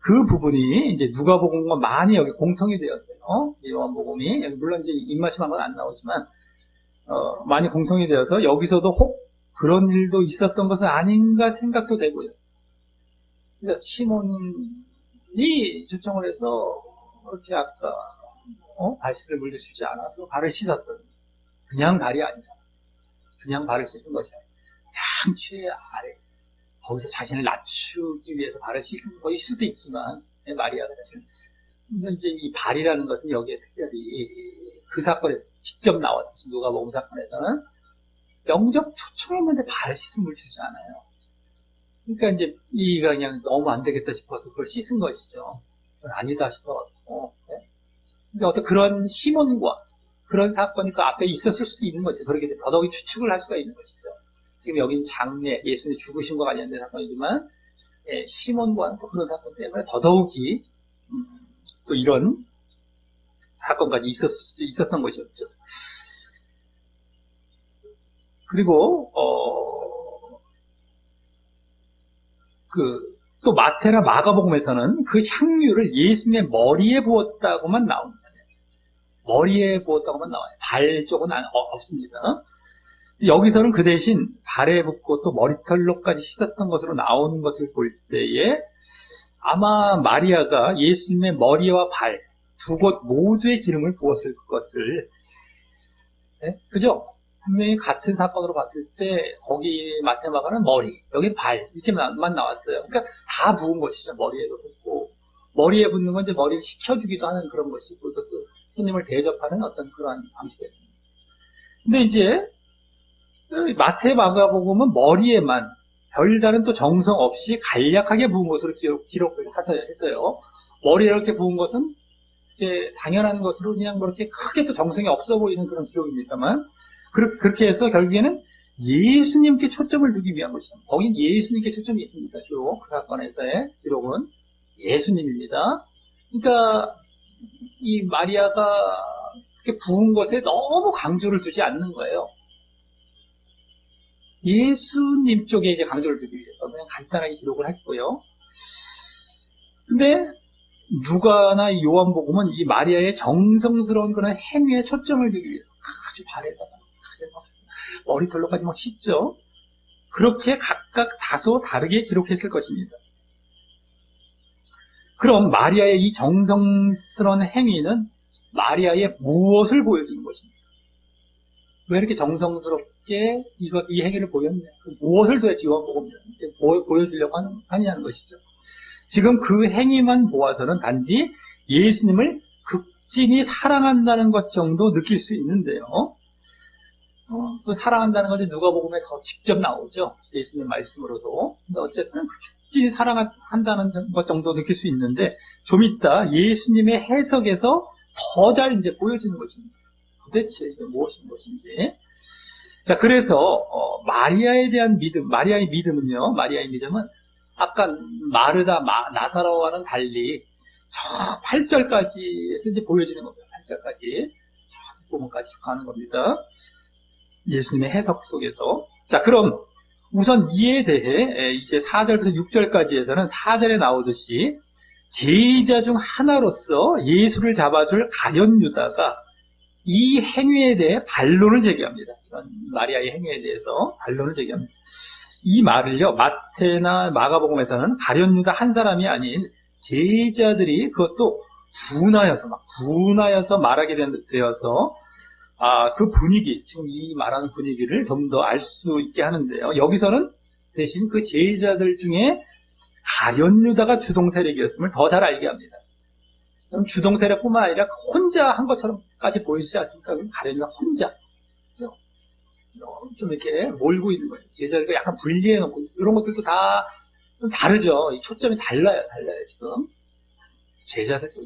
그 부분이 이제 누가복음과 많이 여기 공통이 되었어요. 요한복음이 여기 물론 이제 입맞춤한 건 안 나오지만 많이 공통이 되어서 여기서도 혹 그런 일도 있었던 것은 아닌가 생각도 되고요. 그러니까 시몬이 초청을 해서 그렇게 아까 발 씻을 물도 주지 않아서 발을 씻었던, 그냥 발이 아니라 그냥 발을 씻은 것이 아니라 양초의 아래, 거기서 자신을 낮추기 위해서 발을 씻은 것일 수도 있지만, 마리아가 사실 이제 이 발이라는 것은 여기에 특별히 그 사건에서 직접 나왔듯이 누가복음 사건에서는 영접 초청했는데 발을 씻은 물 주지 않아요. 그러니까 이제 이가 그냥 너무 안 되겠다 싶어서 그걸 씻은 것이죠. 아니다 싶어가지고. 그러니까 어떤 그런 시몬과 그런 사건이 그 앞에 있었을 수도 있는 거죠. 그렇게 더더욱이 추측을 할 수가 있는 것이죠. 지금 여기는 장례, 예수님의 죽으심과 관련된 사건이지만, 시몬과는 또 그런 사건 때문에 더더욱이 또 이런 사건까지 있었던 것이었죠. 그리고 또 마태나 마가복음에서는 그 향유를 예수님의 머리에 부었다고만 나옵니다. 머리에 부었다고만 나와요. 발 쪽은 없습니다. 여기서는 그 대신 발에 붓고 또 머리털로까지 씻었던 것으로 나오는 것을 볼 때에 아마 마리아가 예수님의 머리와 발 두 곳 모두의 기름을 부었을 것을, 그죠? 분명히 같은 사건으로 봤을 때 거기 마테마가는 머리, 여기 발 이렇게만 나왔어요. 그러니까 다 부은 것이죠. 머리에도 붓고, 머리에 붓는 건 이제 머리를 식혀주기도 하는 그런 것이고, 이것도 손님을 대접하는 어떤 그러한 방식이었습니다. 근데 이제 마태 마가복음은 머리에만 별다른 또 정성 없이 간략하게 부은 것으로 기록을 했어요. 머리에 이렇게 부은 것은 이제 당연한 것으로 그냥 그렇게 크게 또 정성이 없어 보이는 그런 기록입니다만, 그렇게 해서 결국에는 예수님께 초점을 두기 위한 것이죠. 거긴 예수님께 초점이 있습니다. 주로 그 사건에서의 기록은 예수님입니다. 그러니까 이 마리아가 그렇게 부은 것에 너무 강조를 두지 않는 거예요. 예수님 쪽에 이제 강조를 두기 위해서 그냥 간단하게 기록을 했고요. 근데 누가나 요한복음은 이 마리아의 정성스러운 그런 행위에 초점을 두기 위해서 아주 발에다가 머리털로까지 막 씻죠. 그렇게 각각 다소 다르게 기록했을 것입니다. 그럼 마리아의 이 정성스러운 행위는 마리아의 무엇을 보여주는 것입니까? 왜 이렇게 정성스럽게 이 행위를 보였냐? 무엇을 도대체 요한복음은 보여주려고 하냐는 것이죠. 지금 그 행위만 보아서는 단지 예수님을 극진히 사랑한다는 것 정도 느낄 수 있는데요. 그 사랑한다는 것이 누가복음에 더 직접 나오죠. 예수님 말씀으로도. 근데 어쨌든 극진히 사랑한다는 것 정도 느낄 수 있는데, 좀 이따 예수님의 해석에서 더 잘 이제 보여지는 것입니다. 도대체 이게 무엇인 것인지. 자, 그래서 마리아에 대한 믿음, 마리아의 믿음은 아까 마르다, 나사로와는 달리 저 8절까지에서 이제 보여지는 겁니다. 8절까지. 저 부분까지 쭉 가는 겁니다. 예수님의 해석 속에서. 자, 그럼 우선 이에 대해 이제 4절부터 6절까지에서는 4절에 나오듯이 제자 중 하나로서 예수를 잡아줄 가룟 유다가 이 행위에 대해 반론을 제기합니다. 이런 마리아의 행위에 대해서 반론을 제기합니다. 이 말을요, 마태나 마가복음에서는 가룟 유다 한 사람이 아닌 제자들이 그것도 분하여서 말하게 되어서 그 분위기, 지금 이 말하는 분위기를 좀 더 알 수 있게 하는데요. 여기서는 대신 그 제자들 중에 가룟 유다가 주동 세력이었음을 더 잘 알게 합니다. 그럼 주동 세력뿐만 아니라 혼자 한 것처럼까지 보여지지 않습니까? 그럼 가룟 유다 혼자, 그렇죠? 좀 이렇게 몰고 있는 거예요. 제자들과 약간 분리해 놓고 있어요. 이런 것들도 다 좀 다르죠. 이 초점이 달라요, 지금. 제자들도.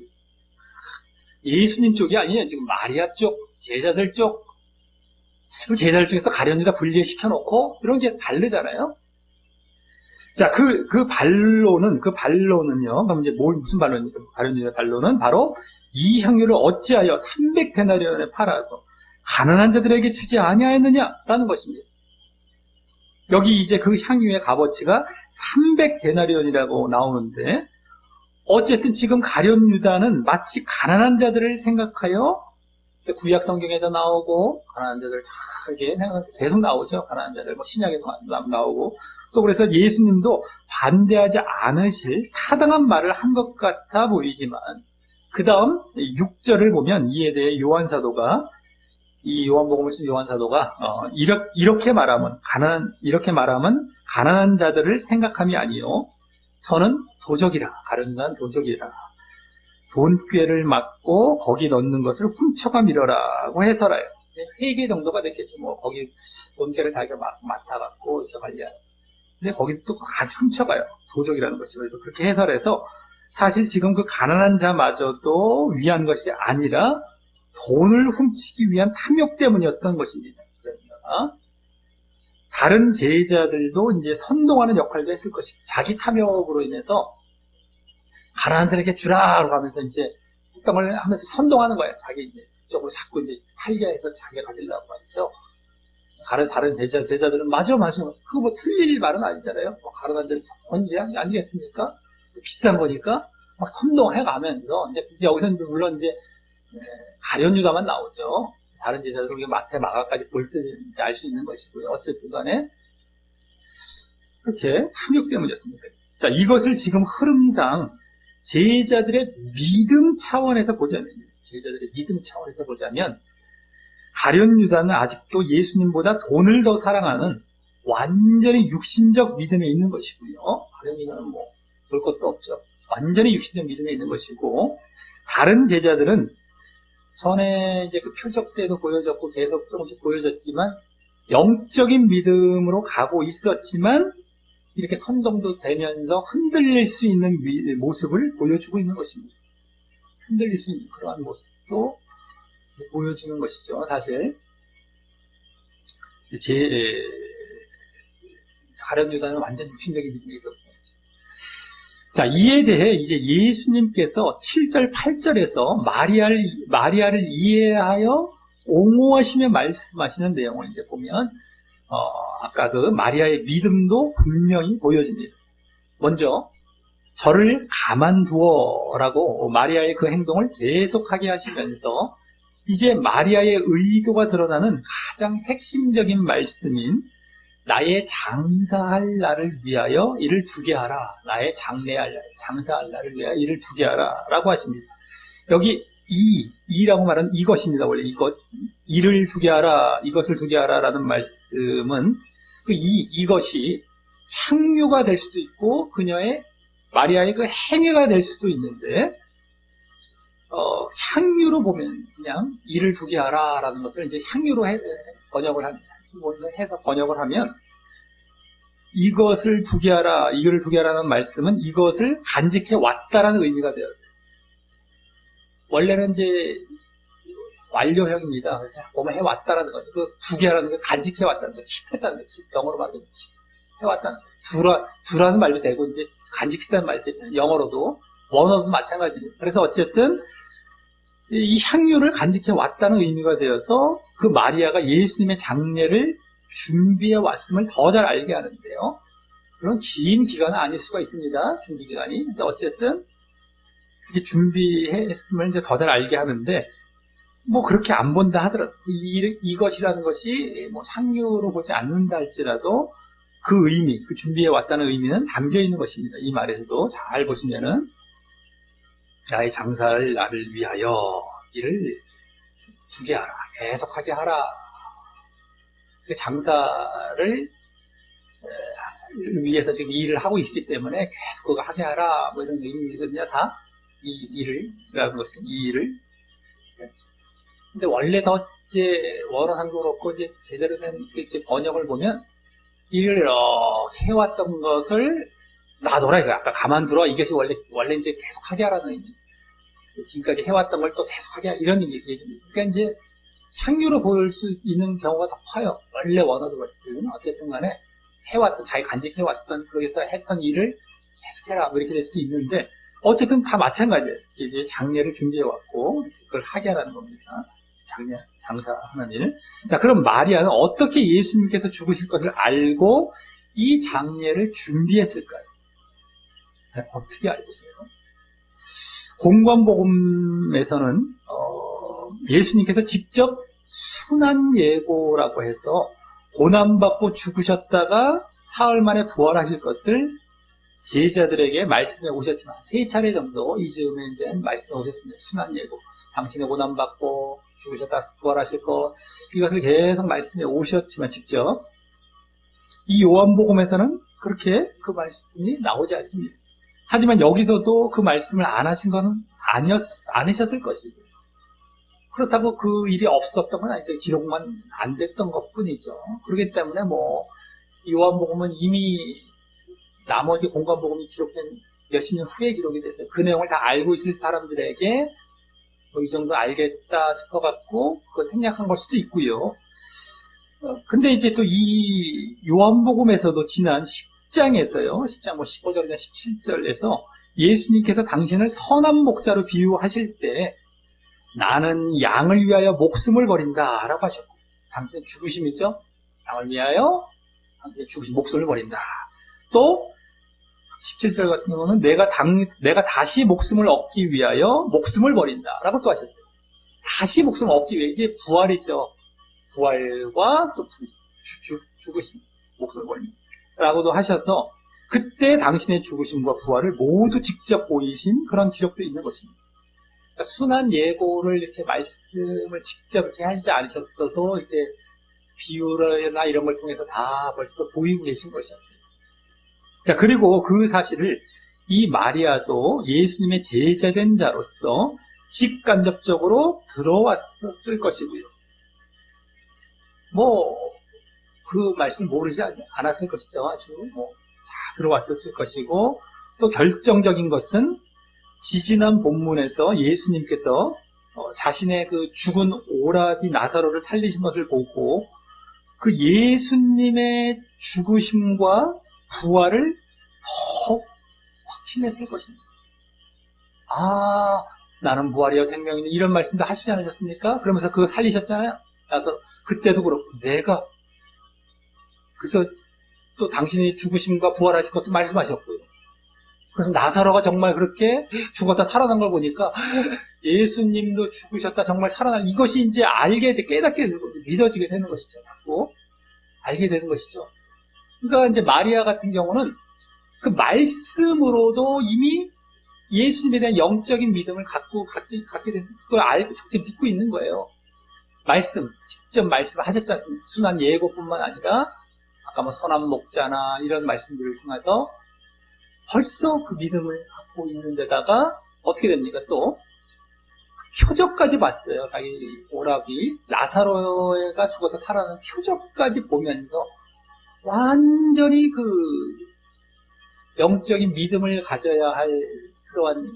예수님 쪽이 아니에요. 지금 마리아 쪽, 제자들 쪽. 제자들 중에서 가룟 유다 분리시켜놓고, 이런 게 다르잖아요. 자, 그 반론은요, 그럼 이제 무슨 반론입니까? 가룟 유다 반론은 바로 이 향유를 어찌하여 300데나리온에 팔아서 가난한 자들에게 주지 아니하였느냐라는 것입니다. 여기 이제 그 향유의 값어치가 300데나리온이라고 나오는데, 어쨌든 지금 가룟 유다는 마치 가난한 자들을 생각하여, 구약 성경에도 나오고 가난한 자들 이렇게 계속 나오죠. 가난한 자들 신약에도 나오고, 또 그래서 예수님도 반대하지 않으실 타당한 말을 한 것 같아 보이지만, 그 다음 6절을 보면 이에 대해 요한사도가, 이 요한복음을 쓴 요한사도가 이렇게 말하면 가난한 자들을 생각함이 아니요 저는 도적이라, 가련한 도적이라, 돈꾀를 막고 거기 넣는 것을 훔쳐가미려라고 해설해요. 회개 정도가 됐겠지. 뭐 거기 돈꾀를 자기가 맡아갖고 이렇게 관리하는. 근데 거기서 또 같이 훔쳐가요. 도적이라는 것이. 그래서 그렇게 해설해서 사실 지금 그 가난한 자마저도 위한 것이 아니라 돈을 훔치기 위한 탐욕 때문이었던 것입니다. 그러니까 다른 제자들도 이제 선동하는 역할도 했을 것입니다. 자기 탐욕으로 인해서 가난한 자에게 주라고 하면서 이제 활동을 하면서 선동하는 거예요. 자기 이제 쪽으로 자꾸 이제 팔게 해서 자기가 가지려고 말이죠. 다른 제자들은 맞아. 그거 뭐 틀릴 말은 아니잖아요. 뭐 가난한 데는 좋은 일 아니겠습니까? 비싼 거니까 막 선동해 가면서 이제 여기서는 물론 이제 가룟유다만 나오죠. 다른 제자들은 우리가 마태, 마가까지 볼 때 알 수 있는 것이고요. 어쨌든 간에 그렇게 탐욕 때문이었습니다. 자, 이것을 지금 흐름상 제자들의 믿음 차원에서 보자면 가룟유다는 아직도 예수님보다 돈을 더 사랑하는 완전히 육신적 믿음에 있는 것이고요. 가룟유다는 뭐 볼 것도 없죠. 완전히 육신적 믿음에 있는 것이고, 다른 제자들은 전에 이제 그 표적 때도 보여졌고 계속 조금씩 보여졌지만 영적인 믿음으로 가고 있었지만 이렇게 선동도 되면서 흔들릴 수 있는 모습을 보여주고 있는 것입니다. 흔들릴 수 있는 그러한 모습도 보여주는 것이죠. 사실 가룟유다는 완전 육신적인 믿음이 있었던 거죠. 자, 이에 대해 이제 예수님께서 7절, 8절에서 마리아를 이해하여 옹호하시며 말씀하시는 내용을 이제 보면, 아까 그 마리아의 믿음도 분명히 보여집니다. 먼저, 저를 가만두어라고 마리아의 그 행동을 계속하게 하시면서, 이제 마리아의 의도가 드러나는 가장 핵심적인 말씀인 나의 장사할 날을 위하여 이를 두게 하라. 나의 장사할 날을 위하여 이를 두게 하라. 라고 하십니다. 여기 이라고 말하는 이것입니다. 원래 이를 두게 하라, 이것을 두게 하라 라는 말씀은 이것이 향유가 될 수도 있고 그녀의 마리아의 그 행위가 될 수도 있는데, 향유로 보면 그냥 이를 두게 하라 라는 것을 이제 향유로 번역을 합니다. 해서 번역을 하면 이것을 두게 하라, 이를 두게 하라는 말씀은 이것을 간직해 왔다라는 의미가 되었어요. 원래는 이제 완료형입니다. 그래서 보면 해왔다라는 거죠. 그 두게 하라는 게 간직해 왔다는 거, 킵했다는 거, 영어로 말하면 해왔다는 거. 두라는 말도 되고 이제 간직했다는 말도 되잖아요. 영어로도 원어도 마찬가지입니다. 그래서 어쨌든 이 향유를 간직해 왔다는 의미가 되어서 그 마리아가 예수님의 장례를 준비해 왔음을 더 잘 알게 하는데요. 그런 긴 기간은 아닐 수가 있습니다. 준비 기간이. 근데 어쨌든 이렇게 준비했음을 이제 더 잘 알게 하는데, 뭐 그렇게 안 본다 하더라도 이것이라는 것이 뭐 향유로 보지 않는다 할지라도 그 의미, 그 준비해 왔다는 의미는 담겨 있는 것입니다. 이 말에서도 잘 보시면은 나의 장사를 나를 위하여 이를 두게 하라, 계속하게 하라. 장사를 위해서 지금 이 일을 하고 있기 때문에 계속 그거 하게 하라, 뭐 이런 의미거든요. 다 이 일을라는 것은 이 일을. 근데 원래 더 이제 원어상도 그렇고 이제 제대로 된 이렇게 번역을 보면 일을 이렇게 해왔던 것을 놔둬라, 이거 아까 가만두라, 이것이 원래 이제 계속 하게 하라는 의미. 지금까지 해왔던 걸 또 계속 하게 하라, 이런 얘기입니다. 그러니까 이제 향유로 보일 수 있는 경우가 더 커요. 원래 원어도 봤을 때는 어쨌든 간에 해왔던, 자기 간직해왔던, 거기서 했던 일을 계속해라, 뭐 이렇게 될 수도 있는데, 어쨌든 다 마찬가지예요. 이제 장례를 준비해왔고, 그걸 하게 하라는 겁니다. 장사하는 일. 자, 그럼 마리아는 어떻게 예수님께서 죽으실 것을 알고 이 장례를 준비했을까요? 어떻게 알고 있어요? 공관복음에서는 예수님께서 직접 순환 예고라고 해서 고난받고 죽으셨다가 사흘 만에 부활하실 것을 제자들에게 말씀해 오셨지만 3차례 정도 이 즈음에 이제 말씀해 오셨습니다. 순한 예고, 당신의 고난받고 죽으셨다 부활하실 것, 이것을 계속 말씀해 오셨지만 직접 이 요한복음에서는 그렇게 그 말씀이 나오지 않습니다. 하지만 여기서도 그 말씀을 안 하신 건 아니셨을 것이고, 그렇다고 그 일이 없었던 건 아니죠. 기록만 안 됐던 것 뿐이죠. 그렇기 때문에 요한복음은 이미 나머지 공관복음이 기록된 몇십 년 후에 기록이 돼서 그 내용을 다 알고 있을 사람들에게 이 정도 알겠다 싶어갖고 그걸 생략한 걸 수도 있고요. 근데 이제 또 이 요한복음에서도 지난 10장에서요, 10장 15절이나 17절에서 예수님께서 당신을 선한 목자로 비유하실 때 나는 양을 위하여 목숨을 버린다 라고 하셨고, 당신의 죽으심이죠. 양을 위하여 당신의 죽으심, 목숨을 버린다. 또 17절 같은 경우는 내가 다시 목숨을 얻기 위하여 목숨을 버린다 라고 또 하셨어요. 다시 목숨을 얻기 위해, 이게 부활이죠. 부활과 또 죽으심, 목숨을 버린다 라고도 하셔서 그때 당신의 죽으심과 부활을 모두 직접 보이신 그런 기록도 있는 것입니다. 그러니까 순한 예고를 이렇게 말씀을 직접 이렇게 하시지 않으셨어도 이렇게 비유나 이런 걸 통해서 다 벌써 보이고 계신 것이었어요. 자, 그리고 그 사실을 이 마리아도 예수님의 제자된 자로서 직간접적으로 들어왔었을 것이고요. 그 말씀 모르지 않았을 것이죠. 아주 다 들어왔었을 것이고, 또 결정적인 것은 지지난 본문에서 예수님께서 자신의 그 죽은 오라비 나사로를 살리신 것을 보고 그 예수님의 죽으심과 부활을 더 확신했을 것입니다. 아, 나는 부활이요 생명이니, 이런 말씀도 하시지 않으셨습니까? 그러면서 그거 살리셨잖아요. 나사로. 그때도 그렇고, 그래서 또 당신이 죽으심과 부활하신 것도 말씀하셨고요. 그래서 나사로가 정말 그렇게 죽었다 살아난 걸 보니까 예수님도 죽으셨다 정말 살아난, 이것이 이제 깨닫게 되고 믿어지게 되는 것이죠. 알게 되는 것이죠. 그러니까 이제 마리아 같은 경우는 그 말씀으로도 이미 예수님에 대한 영적인 믿음을 갖게 된, 그걸 알고 직접 믿고 있는 거예요. 직접 말씀하셨지 않습니까? 순한 예고뿐만 아니라 아까 선한 목자나 이런 말씀들을 통해서 벌써 그 믿음을 갖고 있는 데다가 어떻게 됩니까? 또 표적까지 봤어요. 자기 오라비 나사로가 죽어서 살아나는 표적까지 보면서 완전히 그 영적인 믿음을 가져야 할 그러한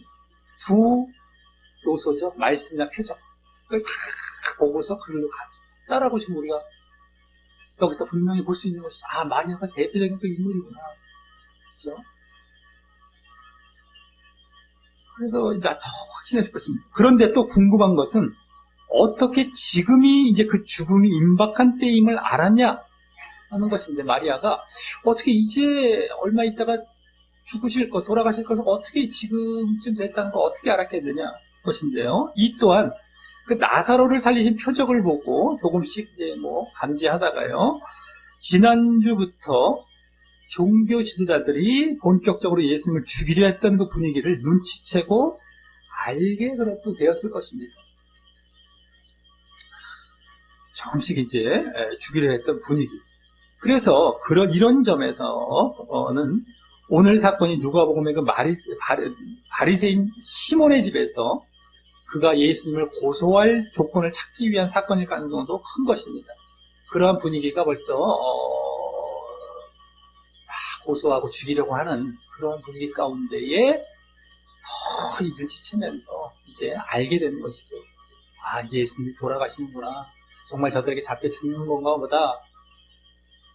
두 요소죠. 말씀이나 표적. 그걸 다 보고서 그걸로 따라보시면 우리가 여기서 분명히 볼 수 있는 것이, 마리아가 대표적인 그 인물이구나. 그렇죠? 그래서 이제 더 확신했을 것입니다. 그런데 또 궁금한 것은 어떻게 지금이 이제 그 죽음이 임박한 때임을 알았냐 하는 것인데, 마리아가 어떻게 이제 얼마 있다가 돌아가실 것을 어떻게 지금쯤 됐다는 걸 어떻게 알았겠느냐 것인데요. 이 또한 그 나사로를 살리신 표적을 보고 조금씩 이제 감지하다가요, 지난주부터 종교 지도자들이 본격적으로 예수님을 죽이려 했던 그 분위기를 눈치채고 알게 그렇도 되었을 것입니다. 조금씩 이제 죽이려 했던 분위기. 그래서 이런 점에서는 오늘 사건이 누가복음의 그 바리새인 시몬의 집에서 그가 예수님을 고소할 조건을 찾기 위한 사건일 가능성도 큰 것입니다. 그러한 분위기가 벌써 고소하고 죽이려고 하는 그런 분위기 가운데에 이 눈치채면서 이제 알게 되는 것이죠. 이제 예수님이 돌아가시는구나. 정말 저들에게 잡혀 죽는 건가 보다.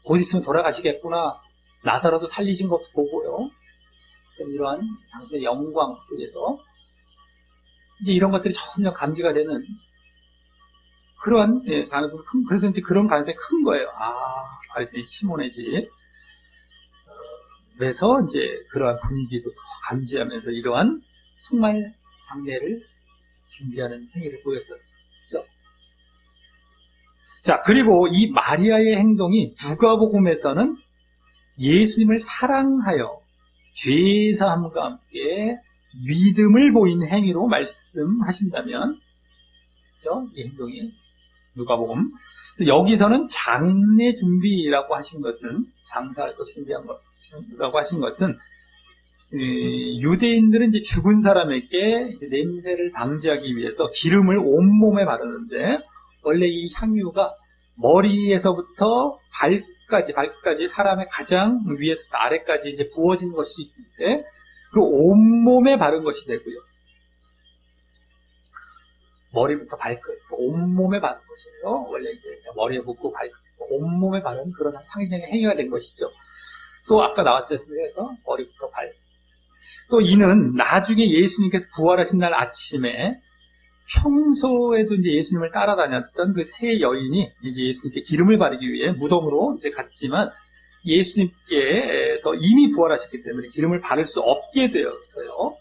곧 있으면 돌아가시겠구나. 나사로도 살리신 것도 보고요. 이러한 당신의 영광 속에서 이제 이런 것들이 점점 감지가 되는 그러한 가능성이 큰, 그래서 이제 그런 가능성이 큰 거예요. 바리새인 시몬의 집에서 이제 그러한 분위기도 더 감지하면서 이러한 정말 장례를 준비하는 행위를 보였던 거죠. 자, 그리고 이 마리아의 행동이 누가복음에서는 예수님을 사랑하여 죄사함과 함께 믿음을 보인 행위로 말씀하신다면, 그죠? 이 행동이 누가복음. 여기서는 장례 준비라고 하신 것은, 장사할 것 준비한 거라고 하신 것은, 유대인들은 이제 죽은 사람에게 이제 냄새를 방지하기 위해서 기름을 온몸에 바르는데, 원래 이 향유가 머리에서부터 발까지 사람의 가장 위에서부터 아래까지 이제 부어진 것이 있는데, 그 온몸에 바른 것이 되고요. 머리부터 발끝, 온몸에 바른 것이에요. 원래 이제 머리에 묻고 온몸에 바른 그런 상징적인 행위가 된 것이죠. 또 아까 나왔지 않습니까? 그래서 머리부터 발. 또 이는 나중에 예수님께서 부활하신 날 아침에 평소에도 이제 예수님을 따라다녔던 그 세 여인이 이제 예수님께 기름을 바르기 위해 무덤으로 이제 갔지만 예수님께서 이미 부활하셨기 때문에 기름을 바를 수 없게 되었어요.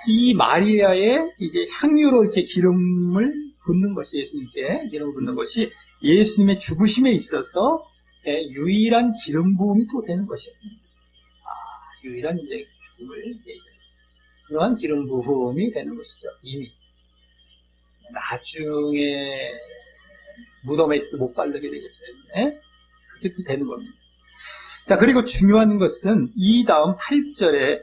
이 마리아의 이제 향유로 이렇게 기름을 붓는 것이, 예수님께 기름을 붓는 것이 예수님의 죽으심에 있어서 유일한 기름 부음이 또 되는 것이었습니다. 유일한 이제 죽음을 그러한 기름 부음이 되는 것이죠. 이미 나중에 무덤에 있을 때 못 바르게 되기 때문에 그렇게 또 되는 겁니다. 자, 그리고 중요한 것은 이 다음 8절에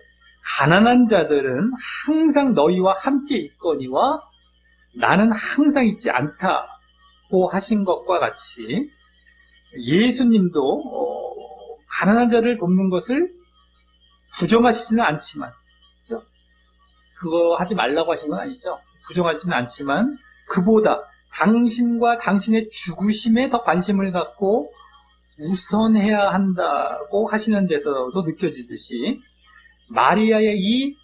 가난한 자들은 항상 너희와 함께 있거니와 나는 항상 있지 않다고 하신 것과 같이 예수님도 가난한 자를 돕는 것을 부정하시지는 않지만, 그렇죠? 그거 하지 말라고 하신 건 아니죠. 부정하지는 않지만 그보다 당신과 당신의 죽으심에 더 관심을 갖고 우선해야 한다고 하시는 데서도 느껴지듯이 마리아의 이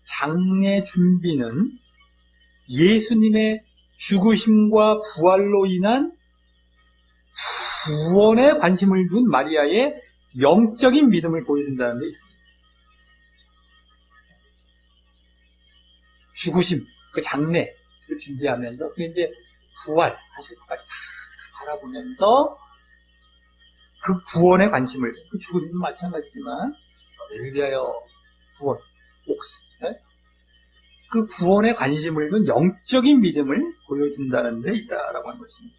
장례 준비는 예수님의 죽으심과 부활로 인한 구원에 관심을 둔 마리아의 영적인 믿음을 보여준다는 데 있습니다. 죽으심, 그 장례를 준비하면서 그 이제 부활하실 것까지 다 바라보면서 그 구원에 관심을, 그 죽음도 마찬가지지만 너희를 위하여 구원, 목숨, 그 구원에 관심을 둔 영적인 믿음을 보여준다는 데 있다라고 하는 것입니다.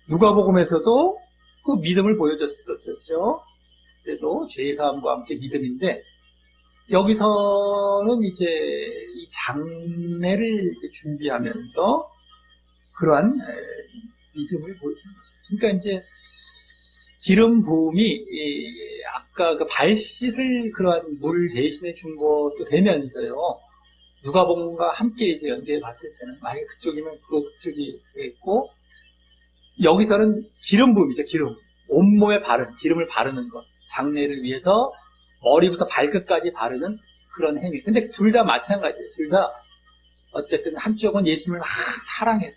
누가복음에서도 그 믿음을 보여줬었죠. 그때도 죄사함과 함께 믿음인데 여기서는 이제 이 장례를 준비하면서 그러한 믿음을 보여주는 것입니다. 그러니까 이제 기름 부음이 아까 그 발 씻을 그러한 물 대신에 준 것도 되면서요. 누가복음과 함께 이제 연계해 봤을 때는 만약에 그쪽이면 그쪽이 되겠고 여기서는 기름 부음이죠. 기름. 온몸에 바른 기름을 바르는 것. 장례를 위해서 머리부터 발끝까지 바르는 그런 행위. 근데 둘 다 마찬가지예요. 둘 다 어쨌든 한쪽은 예수님을 막 사랑해서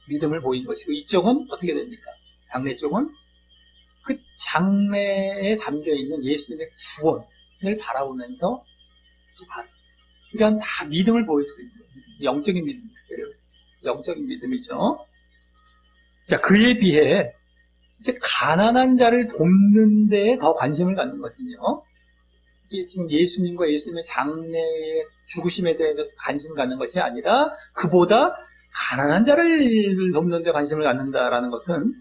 믿음을 보인 것이고 이쪽은 어떻게 됩니까? 장례 쪽은 그 장례에 담겨있는 예수님의 구원을 바라보면서 그러니까 다 믿음을 보여주고 있는 거예요. 영적인 믿음, 특별히 영적인 믿음이죠. 자, 그에 비해 이제 가난한 자를 돕는 데에 더 관심을 갖는 것은요. 이게 지금 예수님과 예수님의 장례의 죽으심에 대해 관심을 갖는 것이 아니라 그보다 가난한 자를 돕는 데 관심을 갖는다라는 것은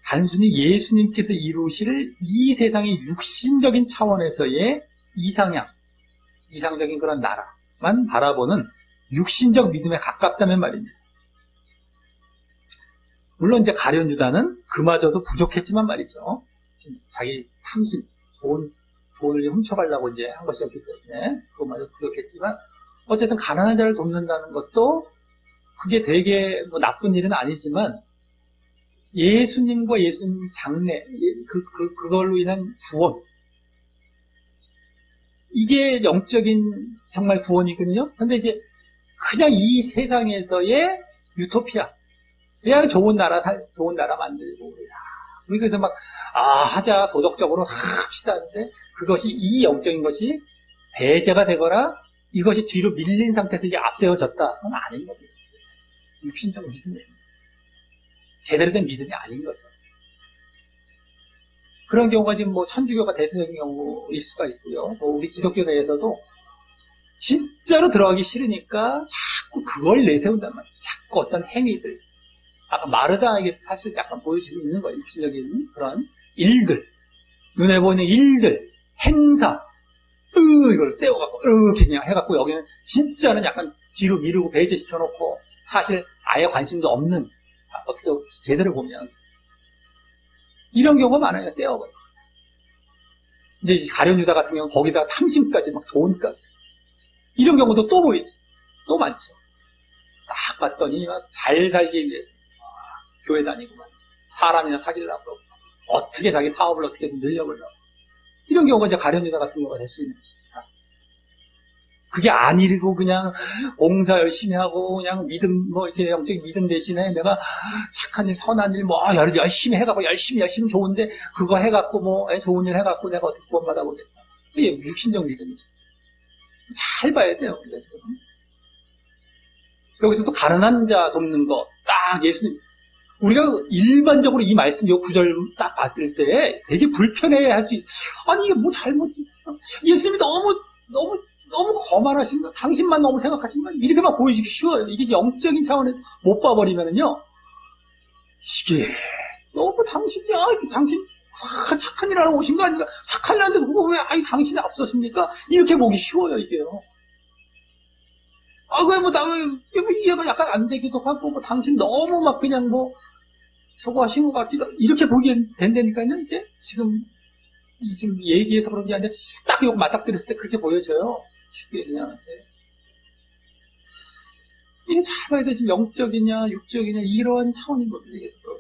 단순히 예수님께서 이루실 이 세상의 육신적인 차원에서의 이상적인 그런 나라만 바라보는 육신적 믿음에 가깝다면 말입니다. 물론 이제 가룟 유다는 그마저도 부족했지만 말이죠. 자기 탐심, 돈을 훔쳐가려고 이제 한 것이었기 때문에 그마저 부족했지만 어쨌든 가난한 자를 돕는다는 것도 그게 되게 뭐 나쁜 일은 아니지만 예수님과 예수님 장례, 그걸로 인한 구원. 이게 영적인 정말 구원이거든요. 근데 이제 그냥 이 세상에서의 유토피아. 그냥 좋은 나라 만들고, 우리 그래서 막, 하자, 도덕적으로 합시다 하는데 그것이 이 영적인 것이 배제가 되거나 이것이 뒤로 밀린 상태에서 이제 앞세워졌다. 그건 아닌 거죠. 육신적 믿음이에요. 제대로 된 믿음이 아닌 거죠. 그런 경우가 지금 뭐 천주교가 대표적인 경우일 수가 있고요. 뭐 우리 기독교 내에서도 진짜로 들어가기 싫으니까 자꾸 그걸 내세운단 말이죠. 자꾸 어떤 행위들. 아까 마르다에게 사실 약간 보여지고 있는 거예요. 육신적인 그런 일들. 눈에 보이는 일들, 행사. 이걸 떼어갖고, 이렇게 그냥 해갖고 여기는 진짜는 약간 뒤로 미루고 배제시켜놓고 사실 아예 관심도 없는, 어떻게 제대로 보면. 이런 경우가 많아요. 떼어버려. 이제 가룟 유다 같은 경우는 거기다가 탐심까지, 막 돈까지. 이런 경우도 또 보이지. 또 많죠. 딱 봤더니 잘 살기 위해서 교회 다니고 말이죠. 사람이나 사귀려고 그러고 어떻게 자기 사업을 어떻게든 늘려보려고. 이런 경우가 이제 가룟 유다 같은 경우가 될 수 있는 것이죠. 그게 아니고 그냥 봉사 열심히 하고 그냥 믿음 뭐 이렇게 영적인 믿음 대신에 내가 착한 일 선한 일 뭐 열심히 해갖고 열심히 좋은데 그거 해갖고 뭐 좋은 일 해갖고 내가 어떻게 구원받아 보겠다. 이게 육신적 믿음이죠. 잘 봐야 돼요 우리가 지금. 여기서 또 가난한 자 돕는 거 딱 예수님 우리가 일반적으로 이 말씀 요 구절 딱 봤을 때 되게 불편해 할 수 있어. 아니 이게 뭐 잘못 예수님이 너무 거만하신 거, 당신만 너무 생각하신 거, 이렇게만 보여주기 쉬워요. 이게 영적인 차원에서 못 봐버리면은요, 이게 너무 당신 착한 일 하러 오신 거 아닌가? 착한 일 하는데 그거 왜 당신이 앞섰습니까? 이렇게 보기 쉬워요 이게요. 이해가 약간 안 되기도 하고, 뭐 당신 너무 막 그냥 뭐 저거 하신 것 같기도 하고, 이렇게 보게 된다니까요. 이게 지금 얘기해서 그런 게 아니라 딱 이거 맞닥뜨렸을 때 그렇게 보여져요. 쉽게 그냥. 이게 잘 봐야 돼. 지금 영적이냐, 육적이냐, 이런 차원인 겁니다. 이게 또.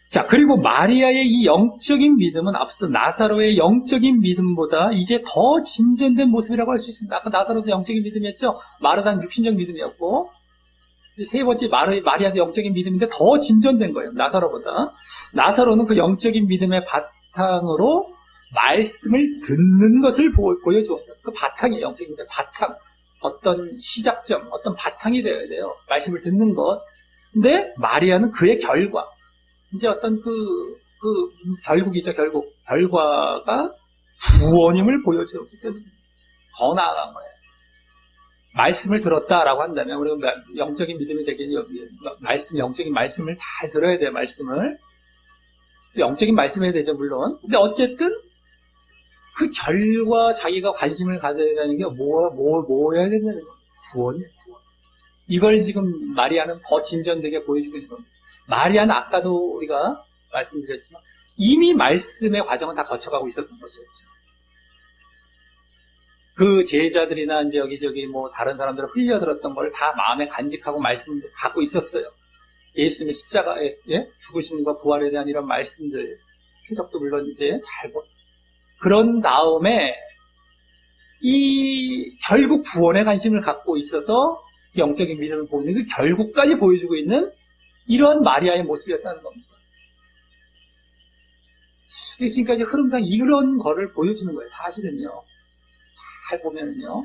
자, 그리고 마리아의 이 영적인 믿음은 앞서 나사로의 영적인 믿음보다 이제 더 진전된 모습이라고 할 수 있습니다. 아까 나사로도 영적인 믿음이었죠? 마르다는 육신적 믿음이었고, 세 번째 마리아도 영적인 믿음인데 더 진전된 거예요. 나사로보다. 나사로는 그 영적인 믿음의 바탕으로 말씀을 듣는 것을 보여주었다. 그 바탕이에요. 영적인 믿음의 바탕. 어떤 시작점, 어떤 바탕이 되어야 돼요. 말씀을 듣는 것. 근데 마리아는 그의 결과. 이제 어떤 결국이죠, 결국. 결과가 구원임을 보여주었기 때문에 더 나아간 거예요. 말씀을 들었다라고 한다면, 우리가 영적인 믿음이 되겠니? 영적인 말씀을 잘 들어야 돼요, 말씀을. 영적인 말씀해야 되죠, 물론. 근데 어쨌든, 그 결과 자기가 관심을 가져야 되는 게 뭐여야 된다는 거예요? 구원이에요, 구원. 이걸 지금 마리아는 더 진전되게 보여주고 있는 겁니다. 마리아는 아까도 우리가 말씀드렸지만 이미 말씀의 과정은 다 거쳐가고 있었던 것이었죠. 그 제자들이나 이제 여기저기 뭐 다른 사람들은 흘려들었던 걸 다 마음에 간직하고 말씀을 갖고 있었어요. 예수님의 십자가의 죽으심과 부활에 대한 이런 말씀들, 표적도 물론 이제 잘 그런 다음에 이 결국 구원에 관심을 갖고 있어서 영적인 믿음을 보는 그 결국까지 보여주고 있는 이러한 마리아의 모습이었다는 겁니다. 지금까지 흐름상 이런 거를 보여주는 거예요. 사실은요. 잘 보면은요.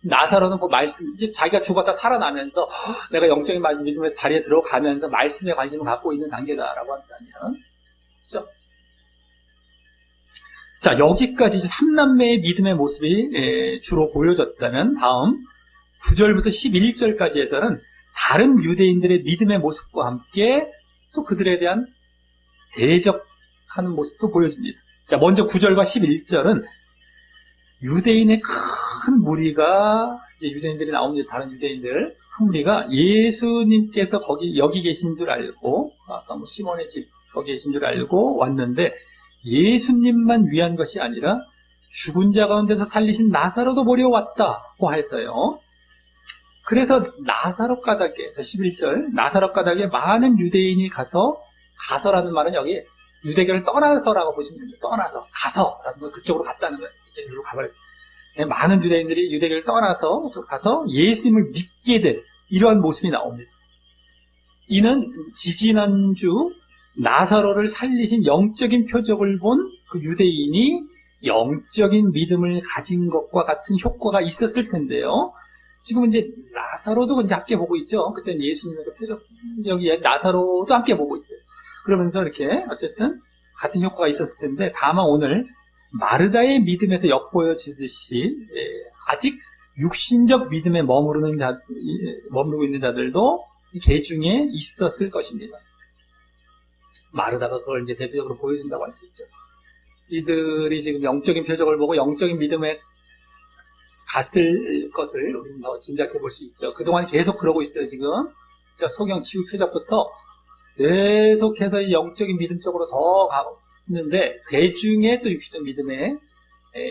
나사로는 그 말씀, 이제 자기가 죽었다 살아나면서 내가 영적인 믿음의 자리에 들어가면서 말씀에 관심을 갖고 있는 단계다라고 한다면, 그렇죠? 자, 여기까지 이제 3남매의 믿음의 모습이 주로 보여졌다면 다음 9절부터 11절까지에서는 다른 유대인들의 믿음의 모습과 함께 또 그들에 대한 대적하는 모습도 보여집니다. 자, 먼저 9절과 11절은 유대인의 큰 무리가, 이제 유대인들이 나오는 다른 유대인들, 큰 무리가 예수님께서 여기 계신 줄 알고, 아까 뭐 시몬의 집 거기 계신 줄 알고 왔는데, 예수님만 위한 것이 아니라 죽은 자 가운데서 살리신 나사로도 보려 왔다고 해서요. 그래서 나사로 가닥에, 11절, 나사로 가닥에 많은 유대인이 가서라는 말은 여기 유대교를 떠나서라고 보시면 됩니다. 떠나서, 가서라는 건 그쪽으로 갔다는 거예요. 유대교로 가버려요. 많은 유대인들이 유대교를 떠나서 가서 예수님을 믿게 된 이러한 모습이 나옵니다. 이는 지지난주 나사로를 살리신 영적인 표적을 본 그 유대인이 영적인 믿음을 가진 것과 같은 효과가 있었을 텐데요. 지금 이제 나사로도 이제 함께 보고 있죠. 그때는 예수님의 그 표적, 여기 나사로도 함께 보고 있어요. 그러면서 이렇게 어쨌든 같은 효과가 있었을 텐데, 다만 오늘 마르다의 믿음에서 엿보여지듯이 아직 육신적 믿음에 머무르고 있는 자들도 개 중에 있었을 것입니다. 마르다가 그걸 이제 대표적으로 보여준다고 할 수 있죠. 이들이 지금 영적인 표적을 보고 영적인 믿음에 갔을 것을 우리는 더 짐작해 볼 수 있죠. 그동안 계속 그러고 있어요, 지금. 소경 치유 표적부터 계속해서 이 영적인 믿음 쪽으로 더 가고 있는데, 그 중에 또 육신적 믿음에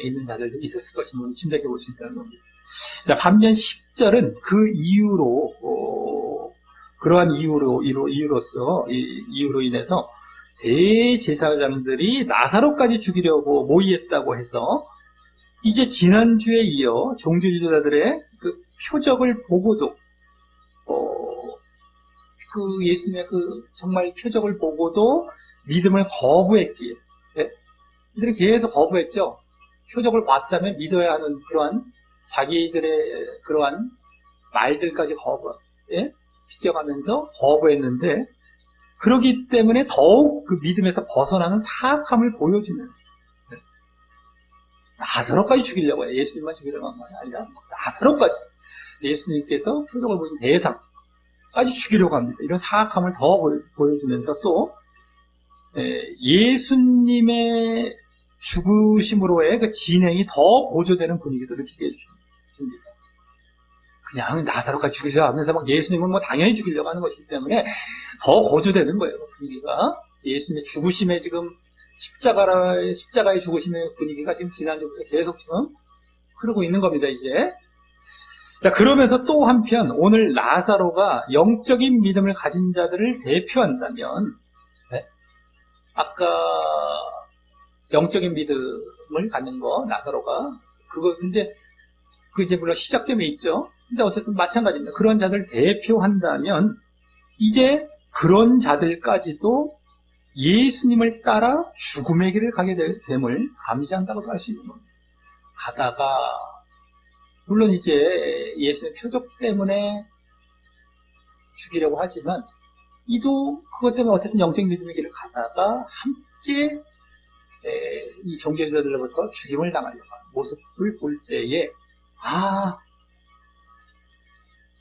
있는 자들도 있었을 것임을 짐작해 볼 수 있다는 겁니다. 자, 반면 10절은 그 이유로, 그러한 이유로 인해서 대제사장들이 나사로까지 죽이려고 모의했다고 해서, 이제 지난주에 이어 종교 지도자들의 그 표적을 보고도, 그 예수님의 그 정말 표적을 보고도 믿음을 거부했기에, 이들은 계속 거부했죠. 표적을 봤다면 믿어야 하는 그러한 자기들의 그러한 말들까지 비껴가면서 거부했는데, 그러기 때문에 더욱 그 믿음에서 벗어나는 사악함을 보여주면서 나사로까지 죽이려고 해요. 예수님만 죽이려고 한 거 아니라 나사로까지, 예수님께서 표적을 보인 대상까지 죽이려고 합니다. 이런 사악함을 더 보여주면서 또 예수님의 죽으심으로의 그 진행이 더 고조되는 분위기도 느끼게 해줍니다. 그냥 나사로까지 죽이려고 하면서 막 예수님은 뭐 당연히 죽이려고 하는 것이기 때문에 더 고조되는 거예요, 분위기가. 예수님의 죽으심에 지금 십자가의 죽으심의 분위기가 지금 지난주부터 계속 지금 흐르고 있는 겁니다, 이제. 자, 그러면서 또 한편 오늘 나사로가 영적인 믿음을 가진 자들을 대표한다면, 아까 영적인 믿음을 갖는 거, 나사로가, 그게 이제 물론 시작점에 있죠. 근데 어쨌든 마찬가지입니다. 그런 자들을 대표한다면, 이제 그런 자들까지도 예수님을 따라 죽음의 길을 가게 됨을 감시한다고도 할 수 있는 겁니다. 가다가, 물론 이제 예수님의 표적 때문에 죽이려고 하지만, 이도 그것 때문에 어쨌든 영적 믿음의 길을 가다가 함께 이 종교자들로부터 죽임을 당하려고 하는 모습을 볼 때에,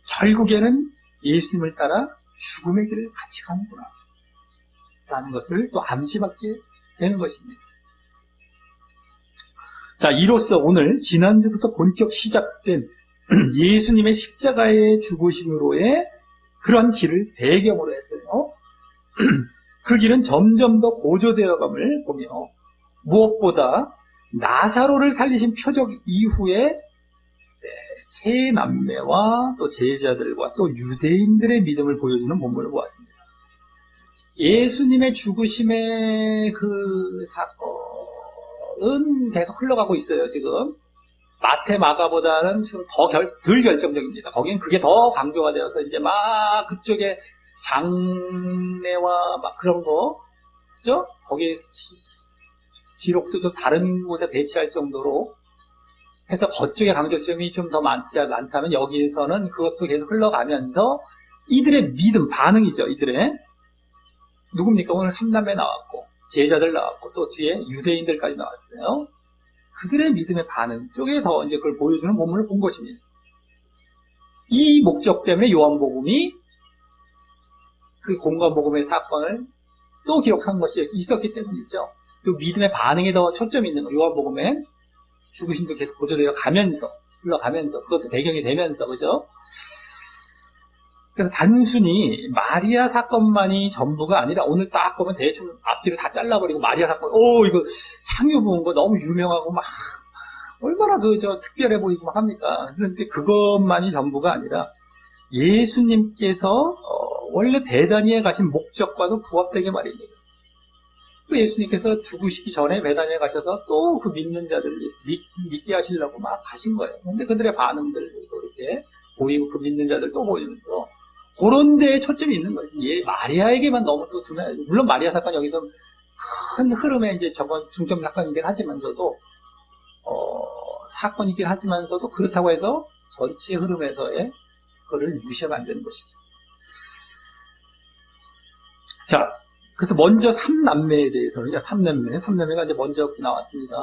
결국에는 예수님을 따라 죽음의 길을 같이 가는구나 라는 것을 또 암시받게 되는 것입니다. 자, 이로써 오늘 지난주부터 본격 시작된 예수님의 십자가의 죽으심으로의 그런 길을 배경으로 했어요. 그 길은 점점 더 고조되어감을 보며, 무엇보다 나사로를 살리신 표적 이후에 세 남매와 또 제자들과 또 유대인들의 믿음을 보여주는 본문을 보았습니다. 예수님의 죽으심의 그 사건은 계속 흘러가고 있어요, 지금. 마태, 마가보다는 지금 덜 결정적입니다. 거기는 그게 더 강조가 되어서 이제 막 그쪽에 장례와 막 그런 거, 그죠? 거기 기록도 좀 다른 곳에 배치할 정도로 해서 그쪽에 강조점이 좀 더 많다면 여기에서는 그것도 계속 흘러가면서 이들의 믿음, 반응이죠, 이들의. 누굽니까? 오늘 3남매 나왔고, 제자들 나왔고, 또 뒤에 유대인들까지 나왔어요. 그들의 믿음의 반응 쪽에 더 이제 그걸 보여주는 본문을 본 것입니다. 이 목적 때문에 요한복음이 그 공관복음의 사건을 또 기록한 것이 있었기 때문이죠. 그 믿음의 반응에 더 초점이 있는 거. 요한복음엔 죽으심도 계속 고조되어 가면서, 흘러가면서, 그것도 배경이 되면서, 그죠? 그래서 단순히 마리아 사건만이 전부가 아니라 오늘 딱 보면 대충 앞뒤를 다 잘라버리고 마리아 사건, 이거 향유 부은 거 너무 유명하고 막 얼마나 특별해 보이고 막 합니까? 그런데 그것만이 전부가 아니라 예수님께서 원래 베다니에 가신 목적과도 부합되게 말입니다. 또 예수님께서 죽으시기 전에 베다니에 가셔서 또 그 믿는 자들 믿게 하시려고 막 가신 거예요. 근데 그들의 반응들도 이렇게 보이고 그 믿는 자들 또 보이면서 그런 데에 초점이 있는 거예요. 마리아에게만 너무 또 두면, 물론 마리아 사건 여기서 큰 흐름에 이제 저건 중점 사건이긴 하지만서도, 사건이긴 하지만서도 그렇다고 해서 전체 흐름에서의 그거를 무시하면 안 되는 것이죠. 자, 그래서 먼저 삼남매에 대해서는, 삼남매가 이제 먼저 나왔습니다.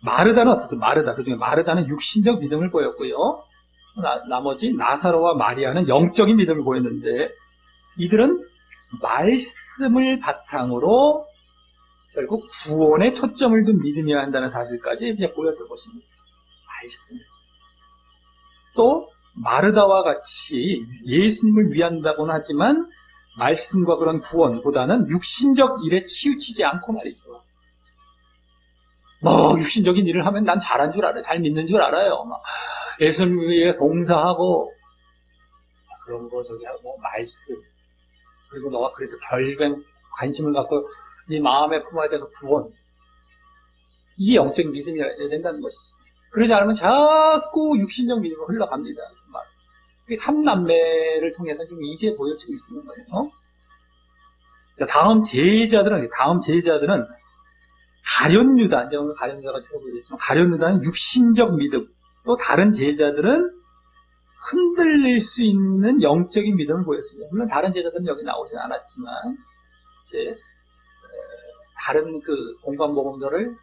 마르다는 어떻습니까? 마르다. 그 중에 마르다는 육신적 믿음을 보였고요. 나머지 나사로와 마리아는 영적인 믿음을 보였는데, 이들은 말씀을 바탕으로 결국 구원에 초점을 둔 믿음이어야 한다는 사실까지 이제 보였던 것입니다. 말씀. 또 마르다와 같이 예수님을 위한다고는 하지만 말씀과 그런 구원보다는 육신적 일에 치우치지 않고 말이죠. 육신적인 일을 하면 난 잘한 줄 알아요. 잘 믿는 줄 알아요. 예수님을 위해 봉사하고 그런 거 저기 하고 말씀. 그리고 너가 그래서 결국엔 관심을 갖고 네 마음에 품어야 되는 구원. 이게 영적인 믿음이어야 된다는 것이죠. 그러지 않으면 자꾸 육신적 믿음으로 흘러갑니다. 정말. 삼남매를 통해서 지금 이게 보여지고 있는 거예요. 자, 다음 제자들은 가룟유다, 이제 오늘 가룟유다가 주로 보여졌지만, 가룟유다는 육신적 믿음, 또 다른 제자들은 흔들릴 수 있는 영적인 믿음을 보였습니다. 물론 다른 제자들은 여기 나오진 않았지만, 이제, 다른 그 공관복음서를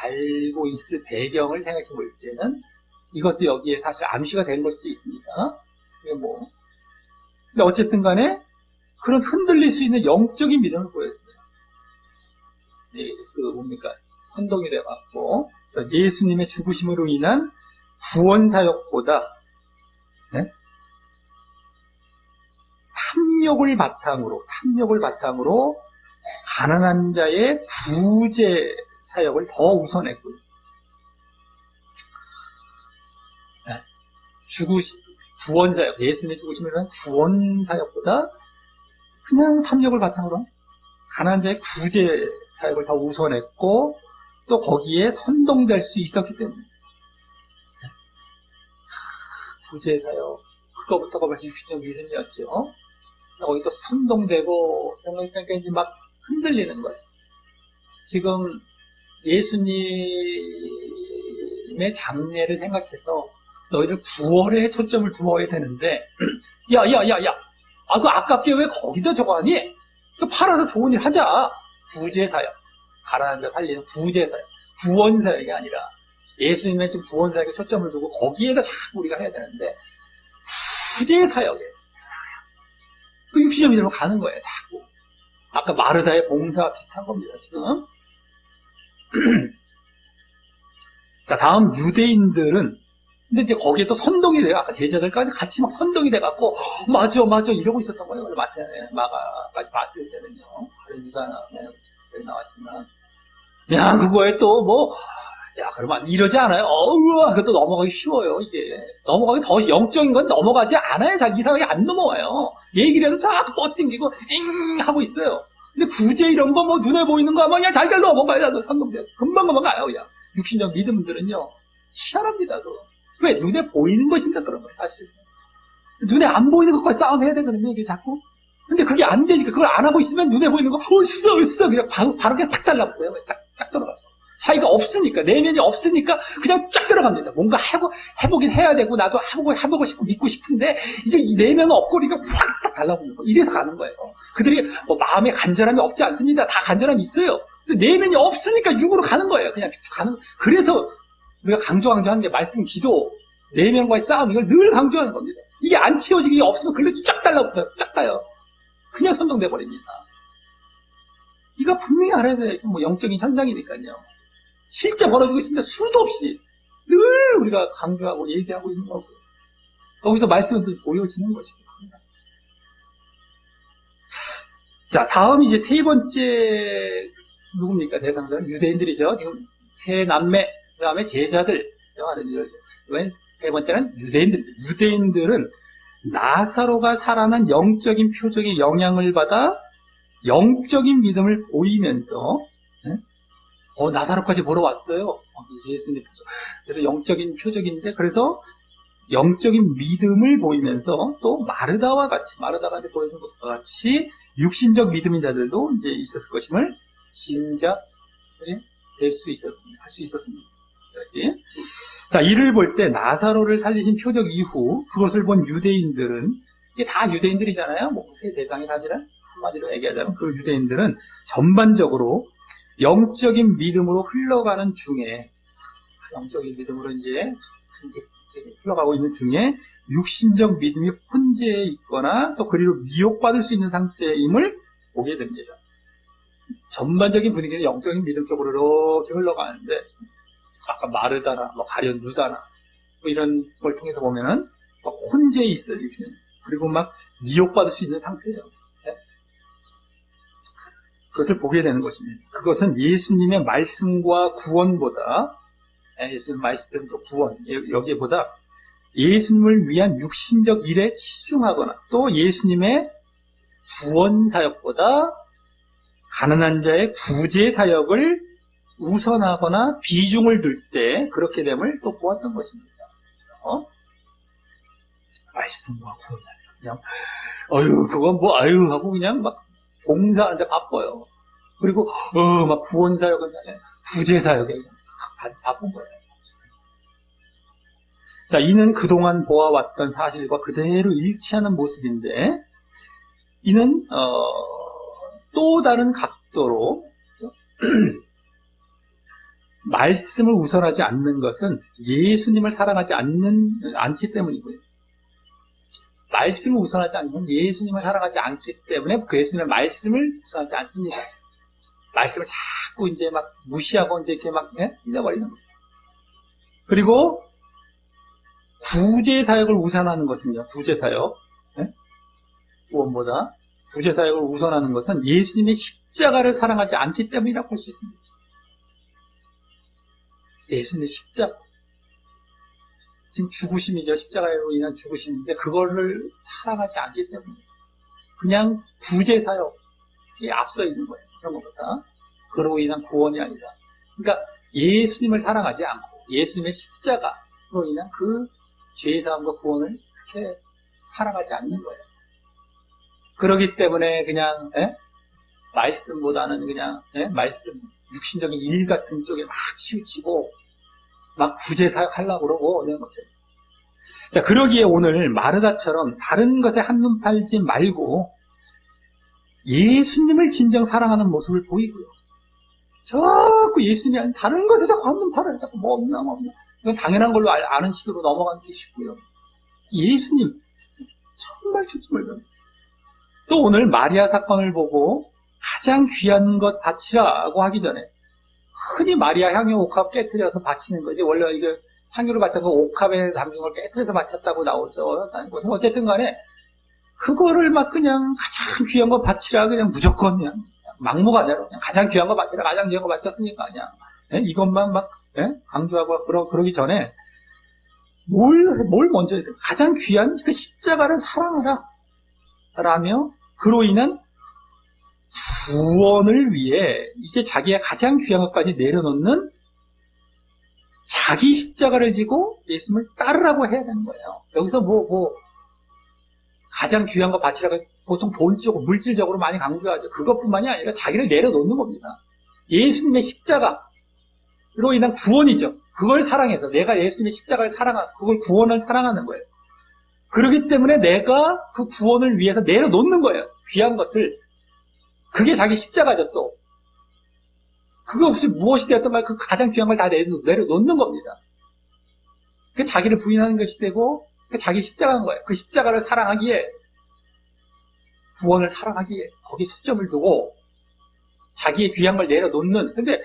알고 있을 배경을 생각해 볼 때는 이것도 여기에 사실 암시가 된 걸 수도 있습니다. 근데 어쨌든 간에 그런 흔들릴 수 있는 영적인 믿음을 보였어요. 선동이 돼갖고, 그래서 예수님의 죽으심으로 인한 구원 사역보다, 탐욕을 바탕으로 가난한 자의 구제 사역을 더 우선했고요. 구원 사역, 예수님의 죽으심을 위한 구원 사역보다 그냥 탐욕을 바탕으로 가난한 자의 구제 사역을 더 우선했고, 또 거기에 선동될 수 있었기 때문에 구제 사역, 그거부터가 벌써 육신적 믿음이었죠. 거기 또 선동되고 그러니까 이제 막 흔들리는 거예요. 지금 예수님의 장례를 생각해서 너희들 구원에 초점을 두어야 되는데, 야, 그거 아깝게 왜 거기다 저거 하니? 그거 팔아서 좋은 일 하자. 구제사역. 가난한 자 살리는 구제사역. 구원사역이 아니라, 예수님의 지금 구원사역에 초점을 두고 거기에다 자꾸 우리가 해야 되는데, 구제사역에. 그 육신적 믿음으로 가는 거예요, 자꾸. 아까 마르다의 봉사와 비슷한 겁니다, 지금. 자, 다음 유대인들은, 근데 이제 거기에 또 선동이 돼요. 아까 제자들까지 같이 막 선동이 돼갖고, 맞아, 이러고 있었던 거예요. 마가까지 봤을 때는요. 유다 나왔지만. 야, 그거에 또 그러면 이러지 않아요? 그것도 넘어가기 쉬워요, 이게. 넘어가기 더 영적인 건 넘어가지 않아요. 잘 이상하게 안 넘어와요. 얘기를 해도 자꾸 뻗팅기고, 하고 있어요. 근데 구제 이런 거 눈에 보이는 거 하면 그냥 잘잘 넘어가요. 선동돼요. 금방 가요, 그냥. 육신적 믿음들은요, 희한합니다, 그거. 왜? 눈에 보이는 것이니까 그런 거예요, 사실. 눈에 안 보이는 것과 싸움해야 되거든요, 이게 자꾸. 근데 그게 안 되니까 그걸 안 하고 있으면 눈에 보이는 거, 으쌰, 그냥 바로 그냥 탁 달라붙어요. 딱 들어가서. 차이가 없으니까, 내면이 없으니까 그냥 쫙 들어갑니다. 뭔가 해보긴 해야 되고, 나도 해보고 싶고 믿고 싶은데, 이게 이 내면은 없고, 그러니까 확 달라붙는 거. 이래서 가는 거예요. 그들이 마음에 간절함이 없지 않습니다. 다 간절함이 있어요. 근데 내면이 없으니까 육으로 가는 거예요. 그냥 쭉 가는. 그래서 우리가 강조하는 게 말씀, 기도, 내면과의 싸움, 이걸 늘 강조하는 겁니다. 이게 안 채워지기 없으면 글로 쫙 달라붙어요. 쫙 가요. 그냥 선동돼 버립니다. 이거 분명히 알아야 돼요. 영적인 현상이니까요. 실제 벌어지고 있습니다. 수도 없이 늘 우리가 강조하고 얘기하고 있는 거고, 거기서 말씀은 보여지는 것입니다. 자, 다음 이제 세 번째 누굽니까? 대상자는 유대인들이죠. 지금 세 남매, 그 다음에 제자들. 세 번째는 유대인들입니다. 유대인들은 나사로가 살아난 영적인 표적의 영향을 받아 영적인 믿음을 보이면서, 나사로까지 보러 왔어요. 예수님. 그래서 영적인 표적인데, 그래서 영적인 믿음을 보이면서 또 마르다가 이제 보여준 것과 같이 육신적 믿음인 자들도 이제 있었을 것임을 짐작될 수 있었습니다. 할 수 있었습니다. 그렇지? 자, 이를 볼 때 나사로를 살리신 표적 이후 그것을 본 유대인들은, 이게 다 유대인들이잖아요. 세 대상이 사실은 한마디로 얘기하자면 그 유대인들은 전반적으로 영적인 믿음으로 흘러가는 중에, 영적인 믿음으로 이제 흘러가고 있는 중에 육신적 믿음이 혼재해 있거나 또 그리로 미혹받을 수 있는 상태임을 보게 됩니다. 전반적인 분위기는 영적인 믿음 쪽으로 이렇게 흘러가는데, 아까 마르다나 뭐 가룟 유다나 뭐 이런 걸 통해서 보면은 막 혼재해 있어요. 그리고 막 미혹받을 수 있는 상태예요. 네? 그것을 보게 되는 것입니다. 그것은 예수님의 말씀과 구원보다, 예수님 말씀 또 구원, 여기보다 예수님을 위한 육신적 일에 치중하거나 또 예수님의 구원 사역보다 가난한 자의 구제 사역을 우선하거나 비중을 둘 때 그렇게 됨을 또 보았던 것입니다. 말씀과 구원이 아니라 그냥 그건 뭐 하고 그냥 막 봉사하는데 바빠요. 그리고 막 구원 사역은 구제 사역에 바쁜 거예요. 자, 이는 그동안 보아왔던 사실과 그대로 일치하는 모습인데, 이는 또 다른 각도로 말씀을 우선하지 않는 것은 예수님을 사랑하지 않기 때문이고요. 말씀을 우선하지 않으면 예수님을 사랑하지 않기 때문에 그 예수님의 말씀을 우선하지 않습니다. 말씀을 자꾸 이제 막 무시하고 이제 이렇게 막 잊어버리는 거예요. 그리고 구제 사역을 우선하는 것은요. 구제 사역, 구원보다 구제 사역을 우선하는 것은 예수님의 십자가를 사랑하지 않기 때문이라고 할 수 있습니다. 예수님의 십자가, 지금 죽으심이죠. 십자가로 인한 죽으심인데 그거를 사랑하지 않기 때문에 그냥 구제 사역에 앞서 있는 거예요. 그런 것보다 그로 인한 구원이 아니라, 그러니까 예수님을 사랑하지 않고 예수님의 십자가로 인한 그 죄사함과 구원을 그렇게 사랑하지 않는 거예요. 그렇기 때문에 그냥 말씀보다는 그냥 말씀, 육신적인 일 같은 쪽에 막 치우치고 막 구제사역 하려고 그러고 이런 거죠. 자, 그러기에 오늘 마르다처럼 다른 것에 한눈 팔지 말고 예수님을 진정 사랑하는 모습을 보이고요. 자꾸 예수님이 아닌 다른 것에 자꾸 한눈 팔아요. 자꾸 뭐 없나. 이건 당연한 걸로 아는 식으로 넘어가는 게 쉽고요. 예수님, 정말 초점을 둬요. 또 오늘 마리아 사건을 보고 가장 귀한 것 바치라고 하기 전에, 흔히 마리아 향유 옥합 깨트려서 바치는 거지. 원래 이거 향유를 바쳐서 옥합에 담긴 걸 깨트려서 바쳤다고 나오죠. 어쨌든 간에 그거를 막 그냥 가장 귀한 거 바치라, 그냥 무조건 그냥 막무가내로 그냥 가장 귀한 거 바치라, 가장 귀한 거 바쳤으니까 그냥 이것만 막 강조하고 그러기 전에 뭘 먼저 해야 돼요? 가장 귀한 그 십자가를 사랑하라 라며 그로 인한 구원을 위해 이제 자기의 가장 귀한 것까지 내려놓는 자기 십자가를 지고 예수님을 따르라고 해야 되는 거예요. 여기서 가장 귀한 거 바치라고 보통 돈적으로 물질적으로 많이 강조하죠. 그것뿐만이 아니라 자기를 내려놓는 겁니다. 예수님의 십자가로 인한 구원이죠. 그걸 사랑해서 내가 예수님의 십자가를 그걸 구원을 사랑하는 거예요. 그렇기 때문에 내가 그 구원을 위해서 내려놓는 거예요. 귀한 것을. 그게 자기 십자가죠, 또. 그거 없이 무엇이 되었던 말, 그 가장 귀한 걸 다 내려놓는 겁니다. 그 자기를 부인하는 것이 되고, 그 자기 십자가인 거예요. 그 십자가를 사랑하기에, 구원을 사랑하기에, 거기에 초점을 두고, 자기의 귀한 걸 내려놓는. 근데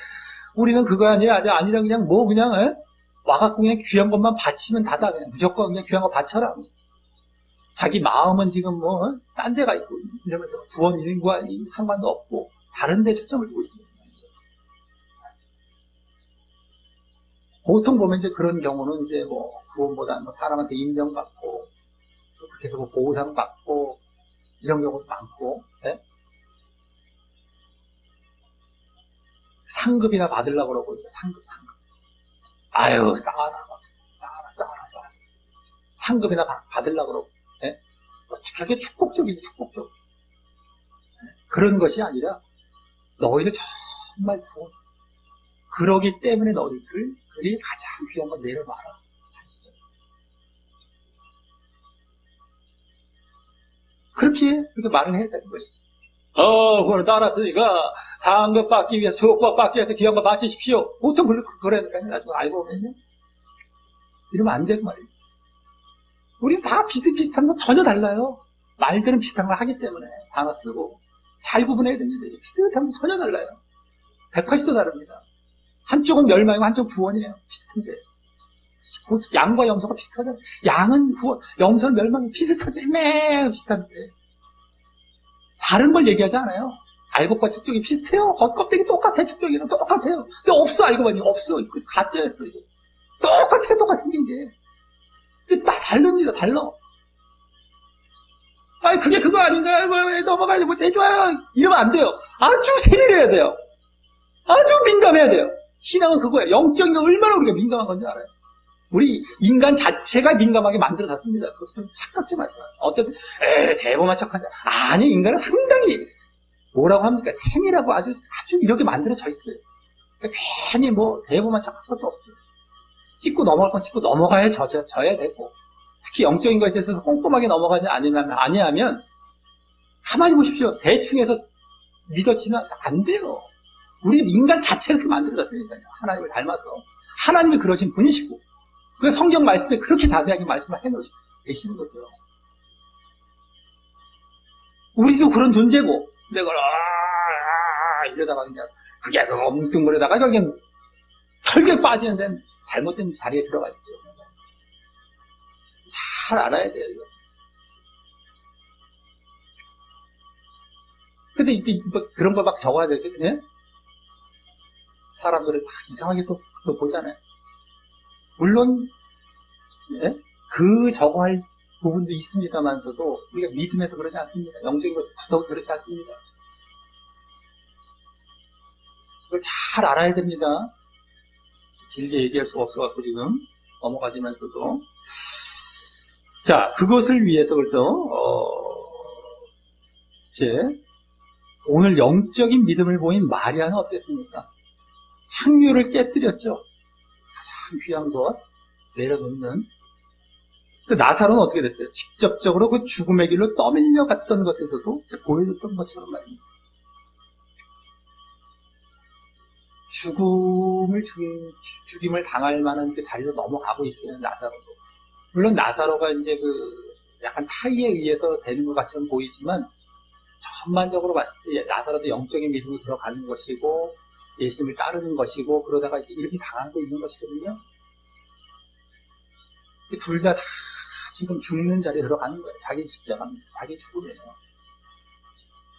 우리는 그거 아니라 그냥 와갖고 그냥 귀한 것만 바치면 다다. 그냥 무조건 그냥 귀한 거 바쳐라. 자기 마음은 지금 딴 데가 있고, 이러면서 구원과 상관도 없고, 다른 데 초점을 두고 있습니다. 보통 보면 이제 그런 경우는 이제 구원보다는 사람한테 인정받고, 그렇게 해서 보상 받고, 이런 경우도 많고, 상급이나 받으려고 그러고, 이제 상급. 아유, 싸라. 상급이나 받으려고 그러고, 그게 축복적이죠, 축복적. 그런 것이 아니라, 너희들 정말 구원. 그러기 때문에 너희들이 가장 귀한 건 내려놔라. 그렇게 말을 해야 되는 것이죠. 그거는 따랐으니까 상급 받기 위해서, 주옥박 받기 위해서 귀한 거 바치십시오. 보통 그러니까요. 나중에 알고 보면요. 이러면 안 되고 말이에요. 우리는 다 비슷비슷한 거 전혀 달라요. 말들은 비슷한 걸 하기 때문에 단어 쓰고 잘 구분해야 됩니다. 비슷하면서 전혀 달라요. 180도 다릅니다. 한쪽은 멸망이고 한쪽은 구원이에요. 비슷한데. 양과 염소가 비슷하잖아요. 양은 구원, 염소는 멸망이 비슷한데, 매우 비슷한데. 다른 걸 얘기하지 않아요. 알곡과 축적이 비슷해요. 겉껍데기 똑같아. 축적이랑 똑같아요. 근데 없어. 알고 보니 없어. 이거 가짜였어. 이거. 똑같아 생긴 게. 근데 다 다릅니다. 달라. 아니 그게 그거 아닌가요? 넘어가지 못해줘요. 이러면 안 돼요. 아주 세밀해야 돼요. 아주 민감해야 돼요. 신앙은 그거예요. 영적인 게 얼마나 우리가 민감한 건지 알아요. 우리 인간 자체가 민감하게 만들어졌습니다. 그것도 좀 착각지 마세요. 어떤 대범한 척하자. 아니 인간은 상당히 뭐라고 합니까? 세밀하고 아주 이렇게 만들어져 있어요. 그러니까 괜히 뭐 대범한 척할 것도 없어요. 짚고 넘어갈 건 짚고 넘어가야 져야 되고, 특히 영적인 것에 있어서 꼼꼼하게 넘어가지 아니하면 가만히 보십시오. 대충 해서 믿어지면 안 돼요. 우리 인간 자체가 그렇게 만들어졌다니까요. 하나님을 닮아서. 하나님이 그러신 분이시고, 그 성경 말씀에 그렇게 자세하게 말씀을 해놓으시고 계시는 거죠. 우리도 그런 존재고, 내가 이러다가 그냥 그게 그거 엉뚱거리다가 결국엔 털게 빠지는 데는 잘못된 자리에 들어가 있죠. 잘 알아야 돼요, 이거. 근데 뭐 그런 거 막 적어야 예? 사람들을 막 이상하게 또 보잖아요. 물론, 예? 그 적어할 부분도 있습니다만서도 우리가 믿음에서 그러지 않습니다. 영적인 것도 더더욱 그렇지 않습니다. 그걸 잘 알아야 됩니다. 길게 얘기할 수가 없어갖고 지금 넘어가지면서도. 자, 그것을 위해서 그래서 이제 오늘 영적인 믿음을 보인 마리아는 어땠습니까? 향유를 깨뜨렸죠. 가장 귀한 것 내려놓는. 그 나사로는 어떻게 됐어요? 직접적으로 그 죽음의 길로 떠밀려 갔던 것에서도 보여줬던 것처럼 말입니다. 죽임을 당할 만한 그 자리로 넘어가고 있어요, 나사로도. 물론 나사로가 이제 약간 타이에 의해서 되는 것 같처럼 보이지만, 전반적으로 봤을 때 나사로도 영적인 믿음이 들어가는 것이고, 예수님을 따르는 것이고, 그러다가 이렇게 당하고 있는 것이거든요. 둘 다 지금 죽는 자리에 들어가는 거예요. 자기 십자가입니다. 자기 죽음이에요.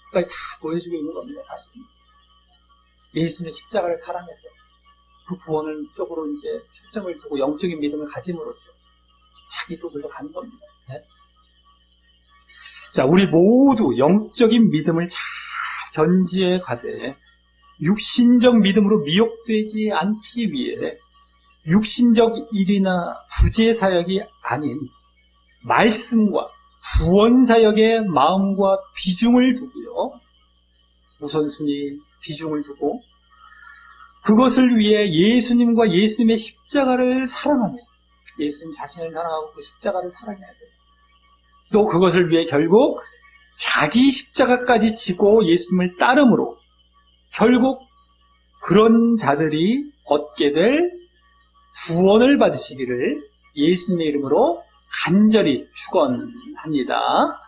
그까지 다 보여주고 있는 겁니다, 사실. 예수님의 십자가를 사랑해서 그 구원을 쪽으로 이제 초점을 두고 영적인 믿음을 가짐으로써 자기도 들어가는 겁니다. 네? 자, 우리 모두 영적인 믿음을 잘 견지해 가되 육신적 믿음으로 미혹되지 않기 위해 육신적 일이나 구제 사역이 아닌 말씀과 구원 사역의 마음과 비중을 두고요. 우선순위 비중을 두고 그것을 위해 예수님과 예수님의 십자가를 사랑하며 예수님 자신을 사랑하고 그 십자가를 사랑해야 돼요. 또 그것을 위해 결국 자기 십자가까지 지고 예수님을 따름으로 결국 그런 자들이 얻게 될 구원을 받으시기를 예수님의 이름으로 간절히 축원합니다.